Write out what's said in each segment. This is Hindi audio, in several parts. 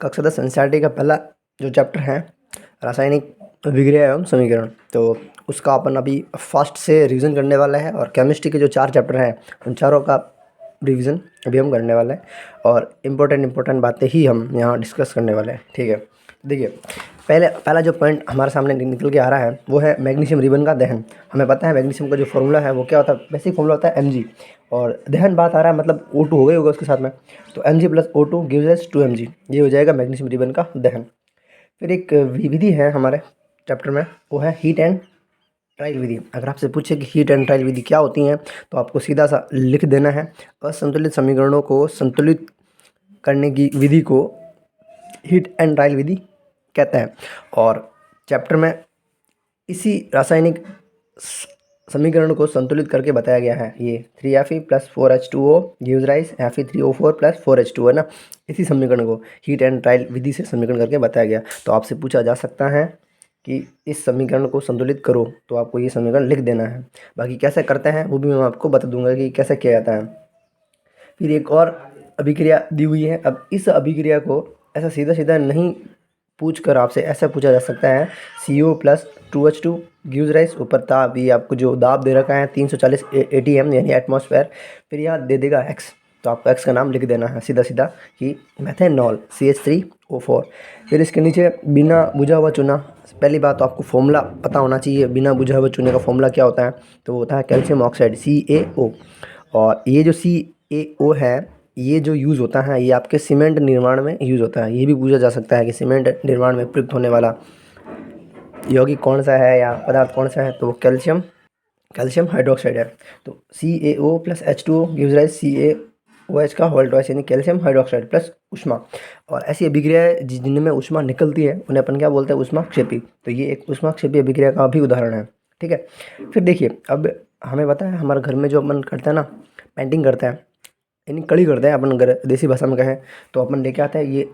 कक्षा 10 एनसीईआरटी का पहला जो चैप्टर है रासायनिक अभिक्रिया एवं समीकरण, तो उसका अपन अभी फर्स्ट से रिवीजन करने वाला है। और केमिस्ट्री के जो 4 चैप्टर हैं उन चारों का रिवीजन अभी हम करने वाले हैं और इम्पोर्टेंट बातें ही हम यहाँ डिस्कस करने वाले हैं। ठीक है, देखिए पहला जो पॉइंट हमारे सामने निकल के आ रहा है वो है मैग्नीशियम रिबन का दहन। हमें पता है मैग्नीशियम का जो फॉर्मूला है वो क्या होता है, बेसिक फॉर्मूला होता है Mg, और दहन बात आ रहा है मतलब O2 हो गई होगा उसके साथ में, तो Mg + O2 gives us 2Mg, ये हो जाएगा मैग्नीशियम रिबन का दहन। फिर एक विधि है हमारे चैप्टर में, वो है हीट एंड ट्रायल विधि। अगर आपसे पूछे कि हीट एंड ट्रायल विधि क्या होती हैं तो आपको सीधा सा लिख देना है, असंतुलित समीकरणों को संतुलित करने की विधि को हीट एंड ट्रायल विधि कहते हैं। और चैप्टर में इसी रासायनिक समीकरण को संतुलित करके बताया गया है। ये 3Fe + 4H2O gives rice Fe3O4 + 4H2O है ना, इसी समीकरण को हीट एंड ट्रायल विधि से समीकरण करके बताया गया। तो आपसे पूछा जा सकता है कि इस समीकरण को संतुलित करो, तो आपको ये समीकरण लिख देना है। बाकी कैसे करते हैं वो भी मैं आपको बता दूंगा कि कैसे किया जाता है। फिर एक और अभिक्रिया दी हुई है। अब इस अभिक्रिया को ऐसा सीधा सीधा नहीं पूछ कर आपसे ऐसा पूछा जा सकता है, CO + 2H2 गिव्स राइस, ऊपर ताप, ये आपको जो दाब दे रखा है 340 ATM यानी एटमॉस्फेयर, फिर यहाँ दे देगा X, तो आपको X का नाम लिख देना है सीधा सीधा कि मेथेनॉल CH3O4। फिर इसके नीचे बिना बुझा हुआ चूना। पहली बात तो आपको फॉर्मूला पता होना चाहिए, बिना बुझा हुआ चूने का फॉर्मूला क्या होता है, तो वो होता है कैल्शियम ऑक्साइड CaO। और ये जो CaO है ये जो यूज़ होता है ये आपके सीमेंट निर्माण में यूज़ होता है। ये भी पूछा जा सकता है कि सीमेंट निर्माण में प्रयुक्त होने वाला यौगिक कौन सा है या पदार्थ कौन सा है, तो वो कैल्शियम हाइड्रोक्साइड है। तो CaO + H2O gives rice CaOH का होल ट्वाइस यानी कैल्शियम हाइड्रोक्साइड प्लस ऊष्मा। और ऐसी अभिक्रिया जिनमें ऊष्मा निकलती है उन्हें अपन क्या बोलते हैं, ऊष्माक्षेपी। तो ये एक ऊष्माक्षेपी अभिक्रिया का भी उदाहरण है। ठीक है, फिर देखिए अब हमें पता है हमारे घर में जो अपन करते हैं ना, पेंटिंग करते हैं यानी कड़ी करते हैं अपन, अगर देसी भाषा में कहें तो अपन लेके आते हैं ये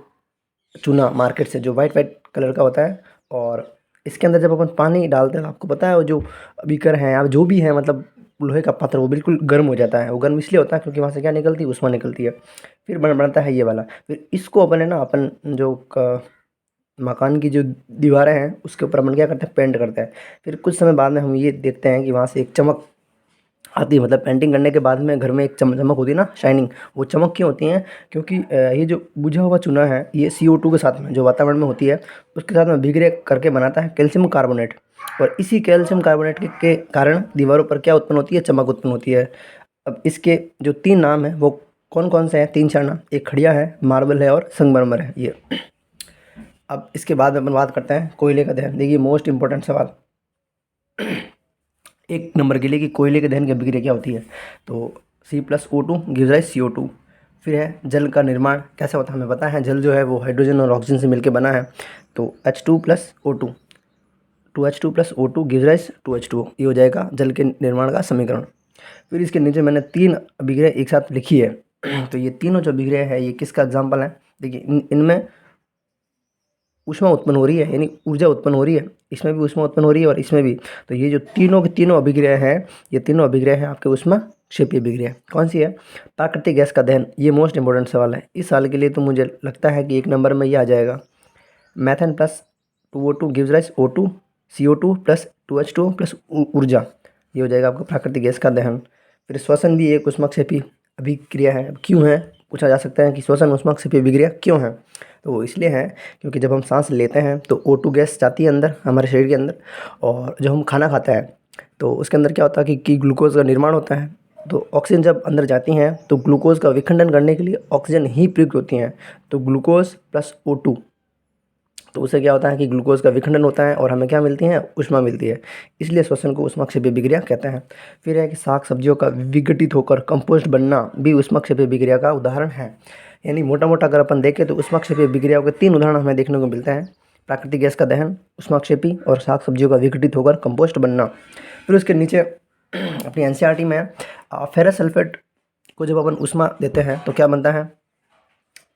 चूना मार्केट से जो वाइट कलर का होता है। और इसके अंदर जब अपन पानी डालते हैं, आपको पता है वो जो बीकर है या जो भी है मतलब लोहे का पात्र, वो बिल्कुल गर्म हो जाता है। वो गर्म इसलिए होता है क्योंकि वहाँ से क्या निकलती है, ऊष्मा निकलती है। फिर बनता है ये वाला। फिर इसको अपन है ना, अपन जो मकान की जो दीवारें हैं उसके ऊपर अपन क्या करते हैं, पेंट करते हैं। फिर कुछ समय बाद में हम ये देखते हैं कि वहाँ से एक चमक आती है, मतलब पेंटिंग करने के बाद में घर में एक चमक होती है ना, शाइनिंग। वो चमक क्यों होती है, क्योंकि ये जो बुझा हुआ चूना है ये CO2 के साथ में जो वातावरण में होती है उसके साथ में अभिक्रिया करके बनाता है कैल्शियम कार्बोनेट। और इसी कैल्शियम कार्बोनेट के कारण दीवारों पर क्या उत्पन्न होती है, चमक उत्पन्न होती है। अब इसके जो 3 नाम है वो कौन कौन से हैं, 3-4 नाम, एक खड़िया है, मार्बल है और संगमरमर है ये। अब इसके बाद में अपन बात करते हैं कोयले का दहन। देखिए मोस्ट इंपॉर्टेंट सवाल 1 नंबर के लिए कि कोयले के दहन की अभिक्रिया क्या होती है, तो C + O2 gives rice CO2। फिर है जल का निर्माण कैसे होता है, हमें पता है जल जो है वो हाइड्रोजन और ऑक्सीजन से मिलकर बना है, तो H2 + O2 2H2 + O2 gives rice 2H2O, ये हो जाएगा जल के निर्माण का समीकरण। फिर इसके नीचे मैंने 3 अभिक्रिया एक साथ लिखी है तो ये तीनों जो अभिक्रिया है ये किसका एग्जाम्पल है, देखिए इनमें ऊष्मा उत्पन्न हो रही है यानी ऊर्जा उत्पन्न हो रही है, इसमें भी ऊष्मा उत्पन्न हो रही है और इसमें भी। तो ये जो तीनों की तीनों अभिक्रिया हैं, ये तीनों अभिक्रिया हैं आपके ऊष्माक्षेपी अभिक्रिया। कौन सी है, प्राकृतिक गैस का दहन। ये मोस्ट इंपॉर्टेंट सवाल है इस साल के लिए, तो मुझे लगता है कि 1 नंबर में ये आ जाएगा। Methane + 2O2 gives rice O2 CO2 + 2H2O + ऊर्जा, ये हो जाएगा आपका प्राकृतिक गैस का दहन। फिर श्वसन भी एक ऊष्माक्षेपी अभिक्रिया है। क्यों है, पूछा जा सकता है कि श्वसन ऊष्माक्षेपी अभिक्रिया क्यों है, तो वो इसलिए है क्योंकि जब हम सांस लेते हैं तो O2 गैस जाती है अंदर हमारे शरीर के अंदर, और जब हम खाना खाते हैं तो उसके अंदर क्या होता है कि ग्लूकोज का निर्माण होता है। तो ऑक्सीजन जब अंदर जाती हैं तो ग्लूकोज का विखंडन करने के लिए ऑक्सीजन ही प्रयुक्त होती हैं, तो ग्लूकोज + O2, तो उससे क्या होता है कि ग्लूकोज का विखंडन होता है और हमें क्या मिलती है, ऊष्मा मिलती है। इसलिए श्वसन को ऊष्माक्षेपी अभिक्रिया कहते हैं। फिर है कि साग सब्जियों का विघटित होकर कंपोस्ट बनना भी ऊष्माक्षेपी अभिक्रिया का उदाहरण है। यानी मोटा मोटा अगर अपन देखें तो ऊष्माक्षेपी अभिक्रियाओं के 3 उदाहरण हमें देखने को मिलते हैं, प्राकृतिक गैस का दहन, ऊष्माक्षेपी और साग सब्जियों का विघटित होकर कंपोस्ट बनना। फिर उसके नीचे अपनी एनसीईआरटी में फेरस सल्फेट को जब अपन ऊष्मा देते हैं तो क्या बनता है,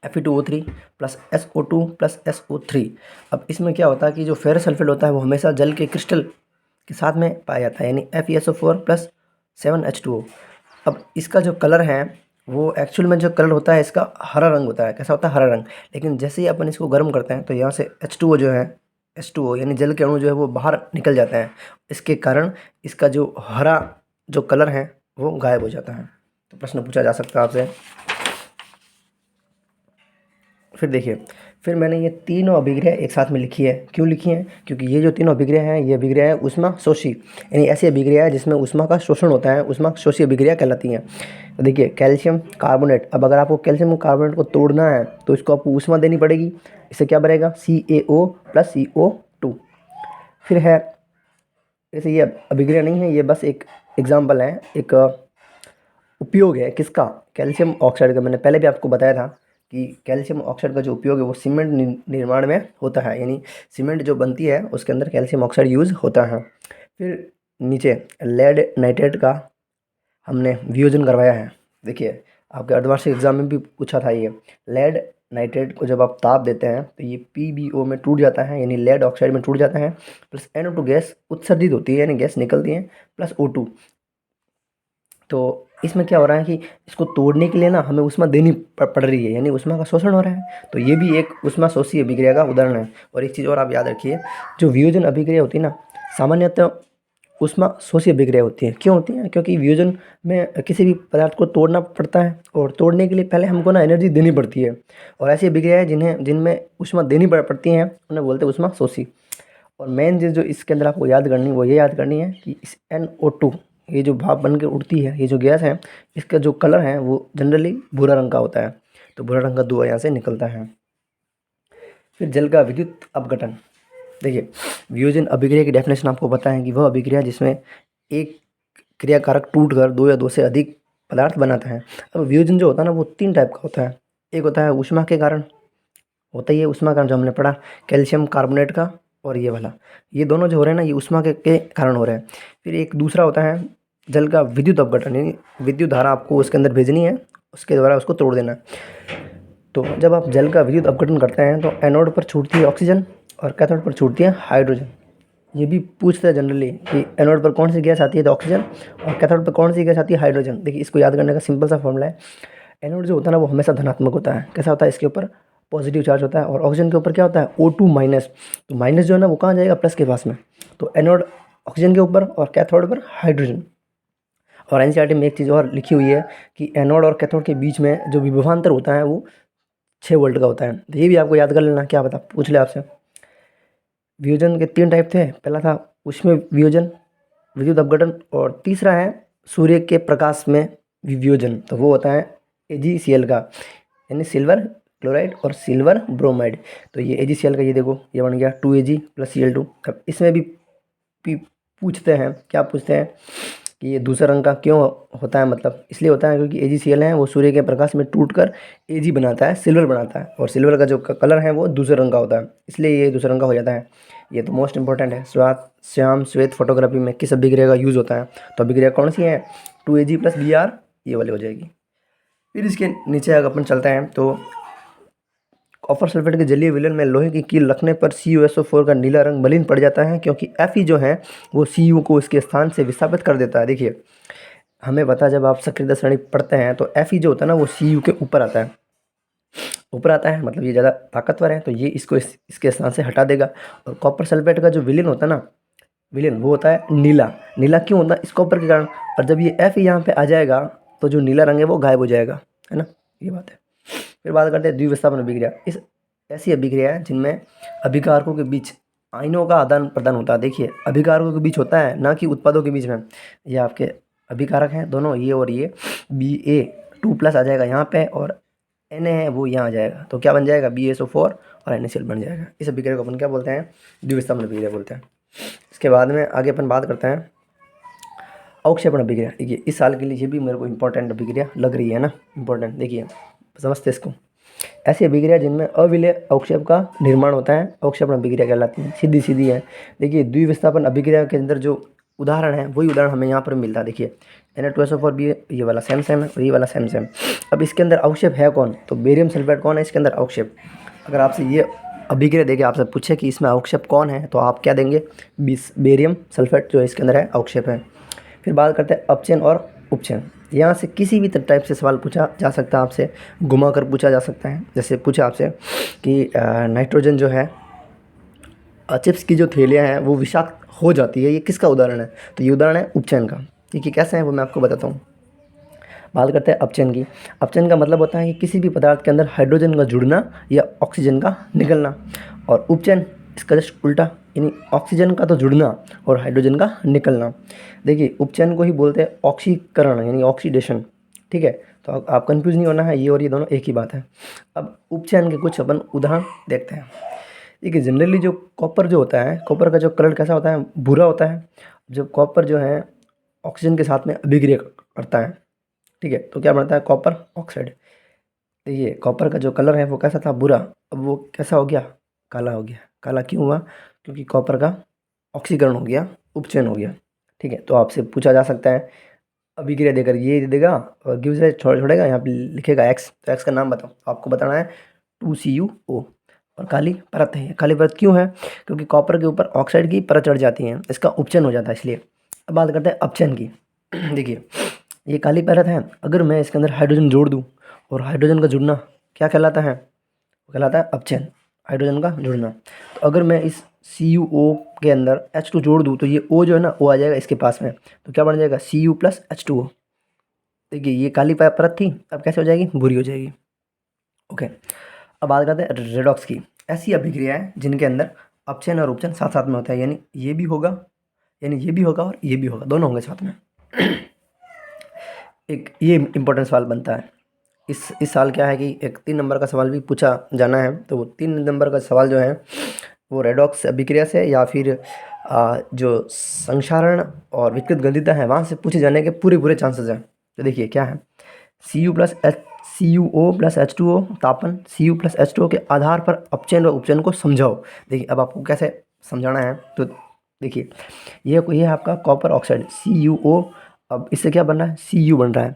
Fe2O3 + SO2 + SO3। अब इसमें क्या होता है कि जो फेरस सल्फेट होता है वो हमेशा जल के क्रिस्टल के साथ में पाया जाता है यानी FeSO4 + 7H2O। अब इसका जो कलर है वो एक्चुअल में जो कलर होता है इसका हरा रंग होता है। कैसा होता है? हरा रंग। लेकिन जैसे ही अपन इसको गर्म करते हैं तो यहाँ से H2O जो है, H2O यानी जल के अणु जो है वो बाहर निकल जाते हैं। इसके कारण इसका जो हरा जो कलर है वो गायब हो जाता है। तो प्रश्न पूछा जा सकता है आपसे। फिर देखिए, फिर मैंने ये तीनों अभिक्रिया एक साथ में लिखी है। क्यों लिखी है? क्योंकि ये जो तीनों अभिक्रिया हैं ये अभिक्रिया है ऊष्मा शोषी, यानी ऐसी अभिक्रिया है जिसमें ऊष्मा का शोषण होता है, ऊष्मा शोषी अभिक्रिया कहलाती हैं। तो देखिए, कैल्शियम कार्बोनेट, अब अगर आपको कैल्शियम कार्बोनेट को तोड़ना है तो इसको आपको ऊष्मा देनी पड़ेगी। इससे क्या बनेगा? CaO + CO2। फिर है, जैसे ये अभिक्रिया नहीं है, ये बस एक एग्जाम्पल है, एक उपयोग है किसका? कैल्शियम ऑक्साइड का। मैंने पहले भी आपको बताया था कि कैल्शियम ऑक्साइड का जो उपयोग है वो सीमेंट निर्माण में होता है, यानी सीमेंट जो बनती है उसके अंदर कैल्शियम ऑक्साइड यूज़ होता है। फिर नीचे लेड नाइट्रेट का हमने वियोजन करवाया है। देखिए, आपके अर्धवार्षिक एग्जाम में भी पूछा था ये। लेड नाइट्रेट को जब आप ताप देते हैं तो ये PbO में टूट जाता है, यानी लेड ऑक्साइड में टूट जाता है, प्लस NO2 गैस उत्सर्जित होती है, यानी गैस निकलती है, प्लस O2। तो इसमें क्या हो रहा है कि इसको तोड़ने के लिए ना हमें ऊष्मा देनी पड़ रही है, यानी ऊष्मा का शोषण हो रहा है। तो ये भी एक ऊष्मा शोषी अभिक्रिया का उदाहरण है। और एक चीज़ और आप याद रखिए, जो वियोजन अभिक्रिया होती है ना, सामान्यतः ऊष्मा शोषी अभिक्रिया होती है। क्यों होती है? क्योंकि वियोजन में किसी भी पदार्थ को तोड़ना पड़ता है और तोड़ने के लिए पहले हमको ना एनर्जी देनी पड़ती है। और ऐसी अभिक्रियाएं जिनमें ऊष्मा देनी पड़ती हैं उन्हें बोलते हैं ऊष्मा शोषी। और मेन चीज़ जो इसके अंदर आपको याद करनी है वो ये याद करनी है कि इस NO2, ये जो भाप बन के उड़ती है, ये जो गैस है, इसका जो कलर है वो जनरली भूरा रंग का होता है। तो भूरा रंग का धुआं यहाँ से निकलता है। फिर जल का विद्युत अपघटन। देखिए, वियोजन अभिक्रिया की डेफिनेशन आपको पता है कि वह अभिक्रिया जिसमें एक क्रियाकारक टूट कर दो या दो से अधिक पदार्थ बनाता है। अब वियोजन जो होता है ना वो 3 टाइप का होता है। एक होता है ऊष्मा के कारण, होता ही है ऊष्मा कारण, जो हमने पढ़ा कैल्शियम कार्बोनेट का, और ये वाला, ये दोनों जो हो रहे हैं ना ये ऊष्मा के कारण हो रहे हैं। फिर एक दूसरा होता है जल का विद्युत अपघटन, यानी विद्युत धारा आपको उसके अंदर भेजनी है, उसके द्वारा उसको तोड़ देना है। तो जब आप जल का विद्युत अपघटन करते हैं तो एनोड पर छूटती है ऑक्सीजन और कैथोड पर छूटती है हाइड्रोजन। ये भी पूछते हैं जनरली कि एनोड पर कौन सी गैस आती है? तो ऑक्सीजन। और कैथोड पर कौन सी गैस आती है? हाइड्रोजन। देखिए, इसको याद करने का सिंपल सा फॉर्मूला है। एनोड जो होता है ना वो हमेशा धनात्मक होता है। कैसा होता है? इसके ऊपर पॉजिटिव चार्ज होता है। और ऑक्सीजन के ऊपर क्या होता है? O2-। तो माइनस जो है ना वो कहाँ जाएगा? प्लस के पास में। तो एनोड ऑक्सीजन के ऊपर और कैथोड पर हाइड्रोजन। और NCERT में एक चीज़ और लिखी हुई है कि एनोड और कैथोड के बीच में जो विभवांतर होता है वो 6 वोल्ट का होता है। तो ये भी आपको याद कर लेना, क्या पता पूछ ले आपसे। वियोजन के 3 टाइप थे। पहला था ऊष्मीय वियोजन, विद्युत अपघटन, और तीसरा है सूर्य के प्रकाश में वियोजन। तो वो होता है AgCl का, यानी सिल्वर क्लोराइड और सिल्वर ब्रोमाइड। तो ये AgCl का, ये देखो ये बन गया 2Ag + Cl2। अब इसमें भी पूछते हैं, क्या पूछते हैं कि ये दूसरे रंग का क्यों होता है? मतलब इसलिए होता है क्योंकि AgCl है वो सूर्य के प्रकाश में टूटकर Ag बनाता है, सिल्वर बनाता है, और सिल्वर का जो कलर है वो दूसरे रंग का होता है, इसलिए ये दूसरे रंग का हो जाता है। ये तो मोस्ट इंपॉर्टेंट है। श्याम श्वेत फोटोग्राफी में किस अभिक्रिया का यूज़ होता है? तो अभिक्रिया कौन सी है? 2Ag + Br, ये वाली हो जाएगी। फिर इसके नीचे अगर अपन चलते हैं तो कॉपर सल्फेट के जलीय विलयन में लोहे की कील रखने पर CuSO4 का नीला रंग मलिन पड़ जाता है, क्योंकि Fe जो है वो Cu को इसके स्थान से विस्थापित कर देता है। देखिए, हमें पता है जब आप सक्रियता श्रेणी पढ़ते हैं तो Fe जो होता है ना वो Cu के ऊपर आता है, ऊपर आता है, मतलब ये ज़्यादा ताकतवर है, तो ये इसको इसके स्थान से हटा देगा। और कॉपर सल्फेट का जो विलयन होता है ना, विलयन वो होता है नीला। नीला क्यों होता है? इस कॉपर के कारण। और जब ये Fe यहाँ पे आ जाएगा तो जो नीला रंग है वो गायब हो जाएगा, है ना, ये बात है। फिर बात करते हैं द्विविस्थापन अभिक्रिया। इस ऐसी अभिक्रिया है जिनमें अभिकारकों के बीच आयनों का आदान प्रदान होता है। देखिए, अभिकारकों के बीच होता है, ना कि उत्पादों के बीच में। ये आपके अभिकारक हैं दोनों, ये और ये, Ba2+ आ जाएगा यहाँ पे, और Na है वो यहाँ आ जाएगा। तो क्या बन जाएगा? BaSO4 और NaCl बन जाएगा। इस अभिक्रिया को अपन क्या बोलते हैं? द्विविस्थापन अभिक्रिया बोलते हैं। इसके बाद में आगे अपन बात करते हैं अवक्षेपण अभिक्रिया। देखिए, इस साल के लिए ये भी मेरे को इंपॉर्टेंट अभिक्रिया लग रही है ना, इंपॉर्टेंट। देखिए, समझते इसको। ऐसी अभिक्रिया जिनमें अविलेय अवक्षेप का निर्माण होता है अवक्षेपण अभिक्रिया कहलाती है। सीधी सीधी है। देखिए, द्विविस्थापन अभिक्रिया के अंदर जो उदाहरण है वही उदाहरण हमें यहाँ पर मिलता है। देखिए, Na2SO4 भी ये वाला सेम है और ये वाला सेम। अब इसके अंदर अवक्षेप है कौन? तो बेरियम सल्फेट कौन है इसके अंदर? अवक्षेप। अगर आपसे ये अभिक्रिया देखे, आपसे पूछे कि इसमें अवक्षेप कौन है, तो आप क्या देंगे? बेरियम सल्फेट जो इसके अंदर है अवक्षेप है। फिर बात करते हैं अपचयन और उपचयन। यहाँ से किसी भी टाइप से सवाल पूछा जा सकता है आपसे, घुमा कर पूछा जा सकता है। जैसे पूछा आपसे कि नाइट्रोजन जो है, चिप्स की जो थैलियाँ हैं वो विषाक्त हो जाती है, ये किसका उदाहरण है? तो ये उदाहरण है उपचयन का। ठीक है, कैसे है वो मैं आपको बताता हूँ। बात करते हैं अपचयन की। अपचयन का मतलब होता है कि किसी भी पदार्थ के अंदर हाइड्रोजन का जुड़ना या ऑक्सीजन का निकलना। और उपचयन इसका जस्ट उल्टा, यानी ऑक्सीजन का तो जुड़ना और हाइड्रोजन का निकलना। देखिए, उपचयन को ही बोलते हैं ऑक्सीकरण, यानी ऑक्सीडेशन। ठीक है, तो आप कंफ्यूज नहीं होना है, ये और ये दोनों एक ही बात है। अब उपचयन के कुछ अपन उदाहरण देखते हैं। देखिए, जनरली जो कॉपर जो होता है, कॉपर का जो कलर कैसा होता है? भूरा होता है। जब कॉपर जो है ऑक्सीजन के साथ में अभिक्रिया करता है, ठीक है, तो क्या बनता है? Copper oxide. देखिए, कॉपर का जो कलर है वो कैसा था? भूरा। अब वो कैसा हो गया? काला हो गया। काला क्यों हुआ? क्योंकि कॉपर का ऑक्सीकरण हो गया, उपचयन हो गया। ठीक है, तो आपसे पूछा जा सकता है, अभिक्रिया देकर ये दे देगा और गिव्स छोड़ेगा, यहाँ पे लिखेगा एक्स, तो एक्स का नाम बताओ। आपको बताना है 2CuO। और काली परत है। काली परत क्यों है? क्योंकि कॉपर के ऊपर ऑक्साइड की परत चढ़ जाती है, इसका उपचयन हो जाता है, इसलिए। अब बात करते हैं अपचयन की। देखिए, ये काली परत है, अगर मैं इसके अंदर हाइड्रोजन जोड़ दूँ, और हाइड्रोजन का जुड़ना क्या कहलाता है? वो कहलाता है अपचयन, हाइड्रोजन का जुड़ना। तो अगर मैं इस CuO के अंदर H2 जोड़ दूँ, तो ये O जो है ना, वो आ जाएगा इसके पास में, तो क्या बन जाएगा? Cu + H2O। देखिए, ये काली परत थी, अब कैसे हो जाएगी? भूरी हो जाएगी। ओके, अब बात करते हैं रेडॉक्स की। ऐसी अभिक्रिया है जिनके अंदर अपचयन और उपचयन साथ साथ में होता है, यानी ये भी होगा, यानी ये भी होगा और ये भी होगा, दोनों होंगे साथ में। एक ये इम्पोर्टेंट सवाल बनता है। इस साल क्या है कि एक 3 नंबर का सवाल भी पूछा जाना है, तो वो 3 नंबर का सवाल जो है वो रेडॉक्स अभिक्रिया से या फिर जो संक्षारण और विकृत गंधिता है वहाँ से पूछे जाने के पूरे पूरे चांसेस हैं। तो देखिए क्या है, CuO+H2O तापन, Cu+H2O के आधार पर अपचयन और उपचयन को समझाओ। देखिए, अब आपको कैसे समझाना है, तो देखिए, ये आपका कॉपर ऑक्साइड CuO। अब इससे क्या बन रहा है? Cu बन रहा है।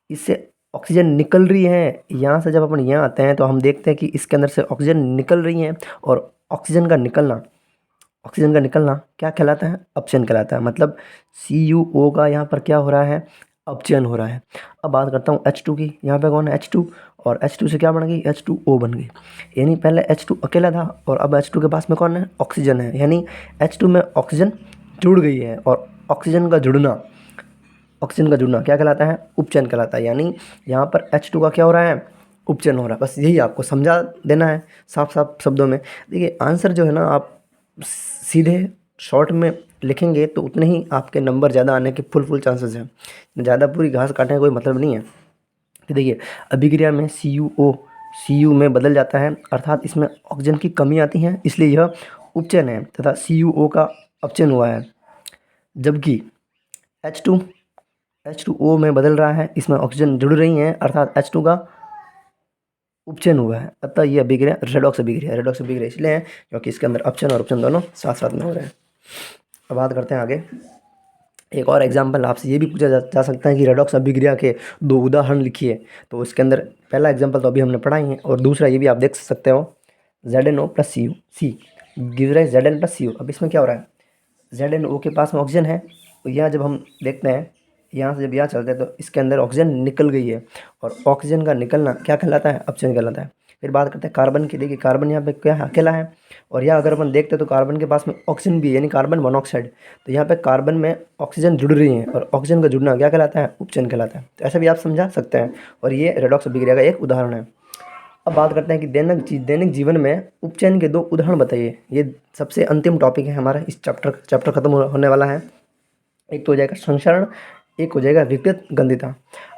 इससे ऑक्सीजन निकल रही है। यहाँ से जब अपन यहाँ आते हैं तो हम देखते हैं कि इसके अंदर से ऑक्सीजन निकल रही है, और ऑक्सीजन का निकलना क्या कहलाता है? अपचयन कहलाता है। मतलब CuO का यहाँ पर क्या हो रहा है? अपचयन हो रहा है। अब बात करता हूँ H2 की। यहाँ पे कौन है? H2। और H2 से क्या बन गई? H2O बन गई। यानी पहले H2 अकेला था और अब H2 के पास में कौन है? ऑक्सीजन है। यानी H2 में ऑक्सीजन जुड़ गई है, और ऑक्सीजन का जुड़ना क्या कहलाता है? उपचयन कहलाता है। यानी यहाँ पर H2 का क्या हो रहा है? उपचयन हो रहा है। बस यही आपको समझा देना है साफ साफ शब्दों में। देखिए, आंसर जो है ना, आप सीधे शॉर्ट में लिखेंगे तो उतने ही आपके नंबर ज़्यादा आने के फुल चांसेस हैं। ज़्यादा पूरी घास काटने का कोई मतलब नहीं है। तो देखिए, अभिक्रिया में CuO Cu में बदल जाता है, अर्थात इसमें ऑक्सीजन की कमी आती है, इसलिए यह उपचयन है तथा CuO का अपचयन हुआ है। जबकि H2O में बदल रहा है, इसमें ऑक्सीजन जुड़ रही हैं, अर्थात H2 का उपचयन हुआ है। अतः ये अभिक्रिया रेडॉक्स अभिक्रिया इसलिए है क्योंकि इसके अंदर अपचयन और उपचयन दोनों साथ साथ में हो रहे हैं। अब बात करते हैं आगे। एक और एग्जाम्पल आपसे ये भी पूछा जा सकता है कि रेडॉक्स अभिक्रिया के 2 उदाहरण लिखिए। तो इसके अंदर पहला एग्जाम्पल तो अभी हमने पढ़ा ही है, और दूसरा ये भी आप देख सकते हो, ZnO+Cu C give rise Zn+Cu। अब इसमें क्या हो रहा है? ZnO के पास में ऑक्सीजन है, तो यहाँ जब हम देखते हैं, यहाँ से जब यहाँ चलते हैं तो इसके अंदर ऑक्सीजन निकल गई है, और ऑक्सीजन का निकलना क्या कहलाता है? अपचयन कहलाता है। फिर बात करते हैं कार्बन की। देखिए, कार्बन यहाँ पे क्या है? अकेला है, और यहाँ अगर अपन देखते हैं तो कार्बन के पास में ऑक्सीजन भी है, यानी कार्बन मोनोऑक्साइड। तो यहाँ पे कार्बन में ऑक्सीजन जुड़ रही है, और ऑक्सीजन का जुड़ना क्या कहलाता है? उपचयन कहलाता है। तो ऐसा भी आप समझा सकते हैं, और ये रेडॉक्स अभिक्रिया का एक उदाहरण है। अब बात करते हैं कि दैनिक जीवन में उपचयन के 2 उदाहरण बताइए। ये सबसे अंतिम टॉपिक है हमारा, इस चैप्टर खत्म होने वाला है। एक तो हो जाएगा संक्षारण, एक हो जाएगा विकृत गंधिता।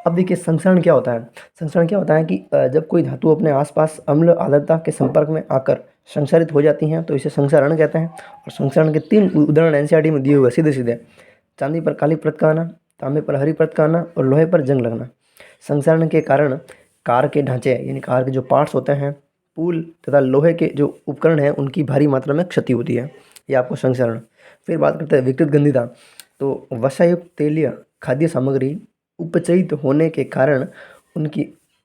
अब देखिए, संक्षारण क्या होता है? संक्षारण क्या होता है कि जब कोई धातु अपने आसपास अम्ल आर्द्रता के संपर्क में आकर संक्षारित हो जाती हैं तो इसे संक्षारण कहते हैं। और संक्षारण के 3 उदाहरण NCERT में दिए हुए सीधे सीधे: चांदी पर काली परत का आना, तांबे पर हरी परत का आना, और लोहे पर जंग लगना। संक्षारण के कारण कार के ढांचे, यानी कार के जो पार्ट्स होते हैं, पुल तथा लोहे के जो उपकरण हैं, उनकी भारी मात्रा में क्षति होती है। ये आपको संक्षारण। फिर बात करते हैं विकृत गंधिता। तो वसायुक्त तेलीय खाद्य सामग्री उपचयित होने के कारण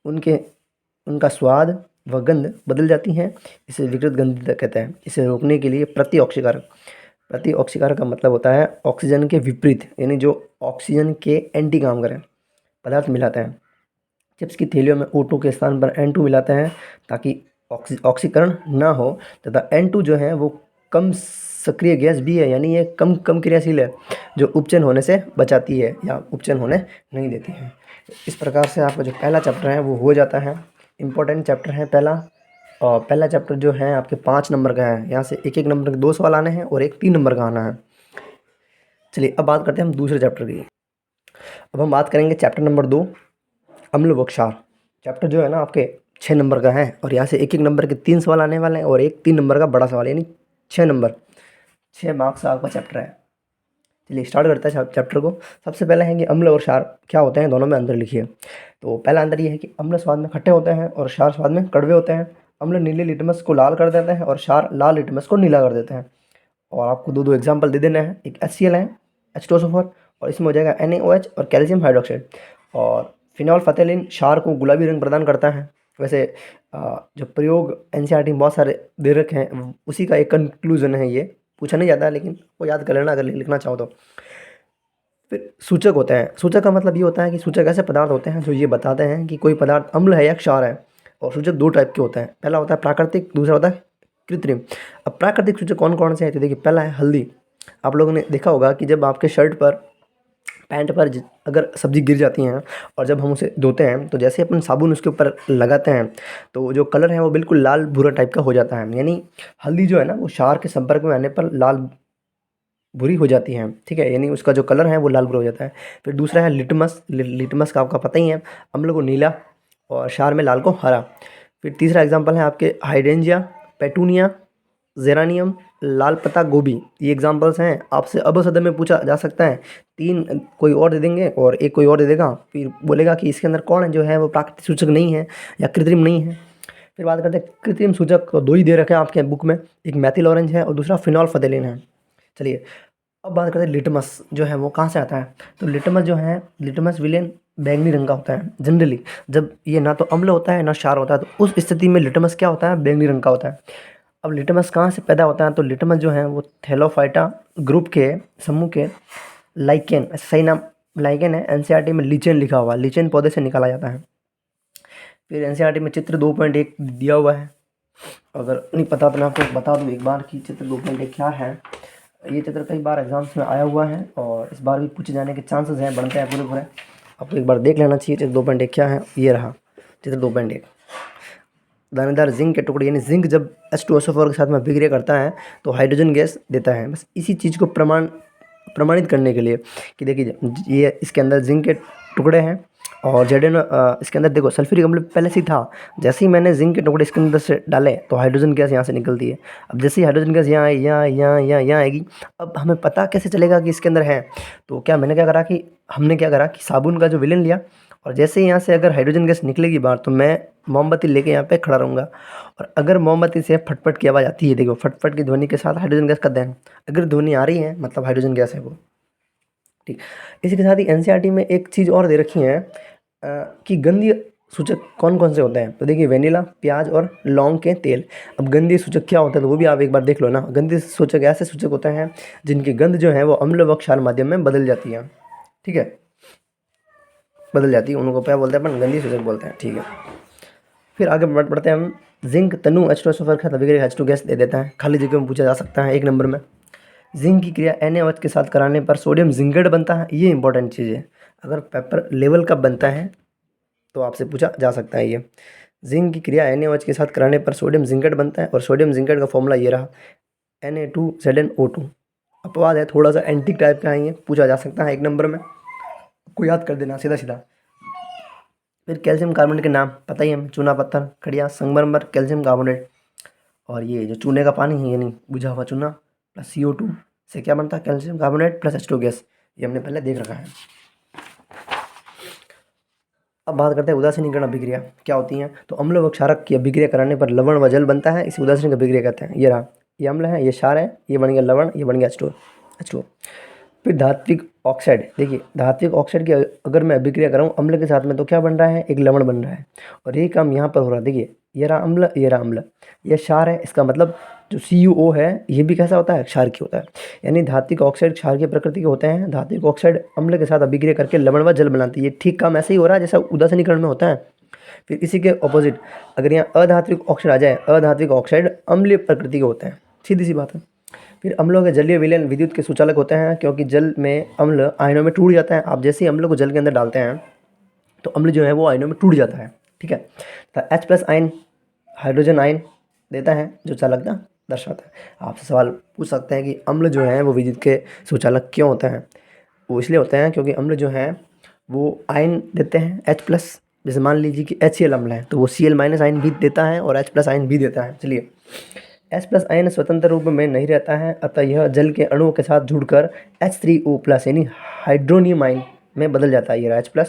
उनका स्वाद व गंध बदल जाती हैं, इसे विकृत गंधिता कहते हैं। इसे रोकने के लिए प्रतिऑक्सीकारक का मतलब होता है ऑक्सीजन के विपरीत, यानी जो ऑक्सीजन के एंटी काम करें। पदार्थ मिलाते हैं। चिप्स की थैलियों में O2 के स्थान पर N2 मिलाते हैं ताकि ऑक्सीकरण ना हो, तथा N2 जो है वो कम सक्रिय गैस भी है, यानी ये कम कम क्रियाशील है, जो उपचयन होने से बचाती है या उपचयन होने नहीं देती है। इस प्रकार से आपका जो पहला चैप्टर है वो हो जाता है। इम्पोर्टेंट चैप्टर है पहला, और पहला चैप्टर जो है आपके 5 नंबर का है। यहाँ से एक एक नंबर के 2 सवाल आने हैं और एक 3 नंबर का आना है। चलिए अब बात करते हैं हम दूसरे चैप्टर की। अब हम बात करेंगे चैप्टर नंबर 2, अम्ल व क्षार। चैप्टर जो है ना आपके 6 नंबर का है, और यहाँ से एक एक नंबर के 3 सवाल आने वाले हैं और एक 3 नंबर का बड़ा सवाल, यानी 6 नंबर, 6 मार्क्स का आपका चैप्टर है। चलिए स्टार्ट करते हैं चैप्टर को। सबसे पहले है कि अम्ल और क्षार क्या होते हैं, दोनों में अंतर लिखिए। तो पहला अंतर ये है कि अम्ल स्वाद में खट्टे होते हैं और क्षार स्वाद में कड़वे होते हैं। अम्ल नीले लिटमस को लाल कर देते हैं और क्षार लाल लिटमस को नीला कर देते हैं। और आपको दो एग्जाम्पल दे देना है। एक HCl है, H2SO4, और इसमें हो जाएगा NaOH और कैल्शियम हाइड्रोक्साइड। और फिनॉल क्षार को गुलाबी रंग प्रदान करता है। वैसे जो प्रयोग NCERT में बहुत सारे दे रखे हैं, उसी का एक कंक्लूजन है, ये पूछा नहीं जाता है लेकिन वो याद कर लेना अगर लिखना चाहो तो। फिर सूचक होते हैं। सूचक का मतलब ये होता है कि सूचक ऐसे पदार्थ होते हैं जो ये बताते हैं कि कोई पदार्थ अम्ल है या क्षार है। और सूचक 2 टाइप के होते हैं, पहला होता है प्राकृतिक, दूसरा होता है कृत्रिम। अब प्राकृतिक सूचक कौन कौन से हैं, तो देखिए पहला है हल्दी। आप लोगों ने देखा होगा कि जब आपके शर्ट पर, पैंट पर अगर सब्जी गिर जाती हैं और जब हम उसे धोते हैं तो जैसे अपन साबुन उसके ऊपर लगाते हैं तो जो कलर है वो बिल्कुल लाल भूरा टाइप का हो जाता है। यानी हल्दी जो है ना वो क्षार के संपर्क में आने पर लाल भूरी हो जाती है, ठीक है, यानी उसका जो कलर है वो लाल भूरा हो जाता है। फिर दूसरा है लिटमस। लिटमस का आपका पता ही है, अम्ल को नीला और क्षार में लाल को हरा। फिर तीसरा एग्जाम्पल है आपके हाइड्रेंजिया, पेटूनिया, जेरानियम, लाल पत्ता गोभी। ये एग्जाम्पल्स हैं। आपसे अब सदन में पूछा जा सकता है, 3 कोई और दे देंगे और एक कोई और दे देगा, फिर बोलेगा कि इसके अंदर कौन है जो है वो प्राकृतिक सूचक नहीं है या कृत्रिम नहीं है। फिर बात करते हैं कृत्रिम सूचक, 2 ही दे रखे हैं आपके बुक में, एक मैथिल ऑरेंज है और दूसरा फिनॉल फथेलिन है। चलिए अब बात करते हैं लिटमस जो है वो कहाँ से आता है। तो लिटमस जो है, लिटमस विलेन बैंगनी रंग का होता है जनरली। जब ये ना तो अम्ल होता है ना क्षार होता है, तो उस स्थिति में लिटमस क्या होता है, बैंगनी रंग का होता है। अब लिटमस कहाँ से पैदा होता है, तो लिटमस जो है वो थैलोफाइटा ग्रुप के समूह के लाइकेन, सही नाम लाइकेन है, NCERT में लीचेन लिखा हुआ है, लीचेन पौधे से निकाला जाता है। फिर NCERT में चित्र 2.1 दिया हुआ है, अगर नहीं पता तो मैं आपको बता दूँ एक बार कि चित्र 2.1 क्या है। ये चित्र कई बार एग्जाम्स में आया हुआ है और इस बार भी पूछे जाने के चांसेस हैं, बनते हैं पूरे। आपको एक बार देख लेना चाहिए चित्र 2.1 क्या है। ये रहा चित्र 2.1। दानेदार जिंक के टुकड़े, यानी जिंक जब H2SO4 के साथ में अभिक्रिया करता है तो हाइड्रोजन गैस देता है। बस इसी चीज़ को प्रमाणित करने के लिए कि देखिए ये इसके अंदर जिंक के टुकड़े हैं और Zn इसके अंदर देखो सल्फ्यूरिक अम्ल पहले से ही था। जैसे ही मैंने जिंक के टुकड़े इसके अंदर से डाले तो हाइड्रोजन गैस यहाँ से निकलती है। अब जैसे ही हाइड्रोजन गैस यहाँ आएगी, अब हमें पता कैसे चलेगा कि इसके अंदर है। तो क्या मैंने क्या करा कि हमने क्या करा कि साबुन का जो विलेन लिया, और जैसे ही यहाँ से अगर हाइड्रोजन गैस निकलेगी बाहर तो मैं मोमबत्ती लेके यहाँ पे खड़ा रहूँगा, और अगर मोमबत्ती से फटफट की आवाज़ आती है, देखो फटफट की ध्वनि के साथ हाइड्रोजन गैस का दहन, अगर ध्वनि आ रही है मतलब हाइड्रोजन गैस है वो, ठीक। इसी के साथ ही NCERT में एक चीज़ और दे रखी है कि गंधीय सूचक कौन कौन से होते हैं। तो देखिए वेनिला, प्याज और लौंग के तेल। अब गंधीय सूचक क्या होता है तो वो भी आप एक बार देख लो ना। गंधीय सूचक ऐसे सूचक होते हैं जिनकी गंध जो है वो अम्ल व क्षार माध्यम में बदल जाती है, ठीक है, बदल जाती है, उनको क्या बोलते हैं अपन, गंधीय सूचक बोलते हैं, ठीक है। फिर आगे बढ़ते हैं हम। जिंक तनु H2SO4 का अभिक्रिया H2 गैस दे देता है। खाली जगह में पूछा जा सकता है 1 नंबर में। जिंक की क्रिया NaOH के साथ कराने पर सोडियम जिंकेट बनता है। ये इंपॉर्टेंट चीज़ है, अगर पेपर लेवल का बनता है तो आपसे पूछा जा सकता है ये। जिंक की क्रिया NaOH के साथ कराने पर सोडियम जिंकेट बनता है, और सोडियम जिंकेट का फॉर्मूला ये रहा Na2ZnO2। अपवाद है, थोड़ा सा एंटीक टाइप का है, ये पूछा जा सकता है 1 नंबर में, को याद कर देना सीधा सीधा। फिर कैल्शियम कार्बोनेट के नाम पता ही है, चूना पत्थर, खड़िया, संगमरमर, कैल्शियम कार्बोनेट। और ये जो चूने का पानी है यानी बुझा हुआ चूना प्लस CO2 से क्या बनता है, calcium carbonate plus H2 gas. ये हमने पहले देख रखा है। अब बात करते हैं उदासीनीकरण अभिक्रिया क्या होती है। तो अम्ल व क्षारक की अभिक्रिया कराने पर लवण व जल बनता है, इसे उदासीनीकरण अभिक्रिया कहते हैं। ये रहा, ये अम्ल है, ये क्षार है, ये बन गया लवण, ये बन गया H2O। फिर धात्विक ऑक्साइड, देखिए धात्विक ऑक्साइड की अगर मैं अभिक्रिया कराऊँ अम्ल के साथ में तो क्या बन रहा है, एक लवण बन रहा है, और यही काम यहाँ पर हो रहा है। देखिए ये रहा अम्ल, ये रहा अम्ल, ये क्षार है। इसका मतलब जो CuO है ये भी कैसा होता है, क्षारकीय होता है। यानी धात्विक ऑक्साइड क्षारकीय प्रकृति के होते हैं। धात्विक ऑक्साइड अम्ल के साथ अभिक्रिया करके लवण व जल बनाती है। ये ठीक काम ऐसे ही हो रहा है जैसा उदासीनीकरण में होता है। फिर इसी के ऑपोजिट अगर यहाँ अधात्विक ऑक्साइड आ जाए, अधात्विक ऑक्साइड अम्लीय प्रकृति के होते हैं, सीधी सी बात है। फिर अम्लों के जलीय विलयन विद्युत के सुचालक होते हैं, क्योंकि जल में अम्ल आयनों में टूट जाता है। आप जैसे ही अम्ल को जल के अंदर डालते हैं तो अम्ल जो है वो आयनों में टूट जाता है, ठीक है। तो H+ आयन हाइड्रोजन आयन देता है जो चालकता दर्शाता है। आपसे सवाल पूछ सकते हैं कि अम्ल जो है वो विद्युत के सुचालक क्यों होते हैं। वो इसलिए होते हैं क्योंकि अम्ल जो है वो आयन देते हैं H+। जैसे मान लीजिए कि HCl अम्ल है तो वो Cl- आयन भी देता है और H+ आयन भी देता है। चलिए, H+ आयन स्वतंत्र रूप में नहीं रहता है, अतः यह जल के अणुओं के साथ जुड़कर H3O+ यानी हाइड्रोनियम आयन में बदल जाता है। ये H+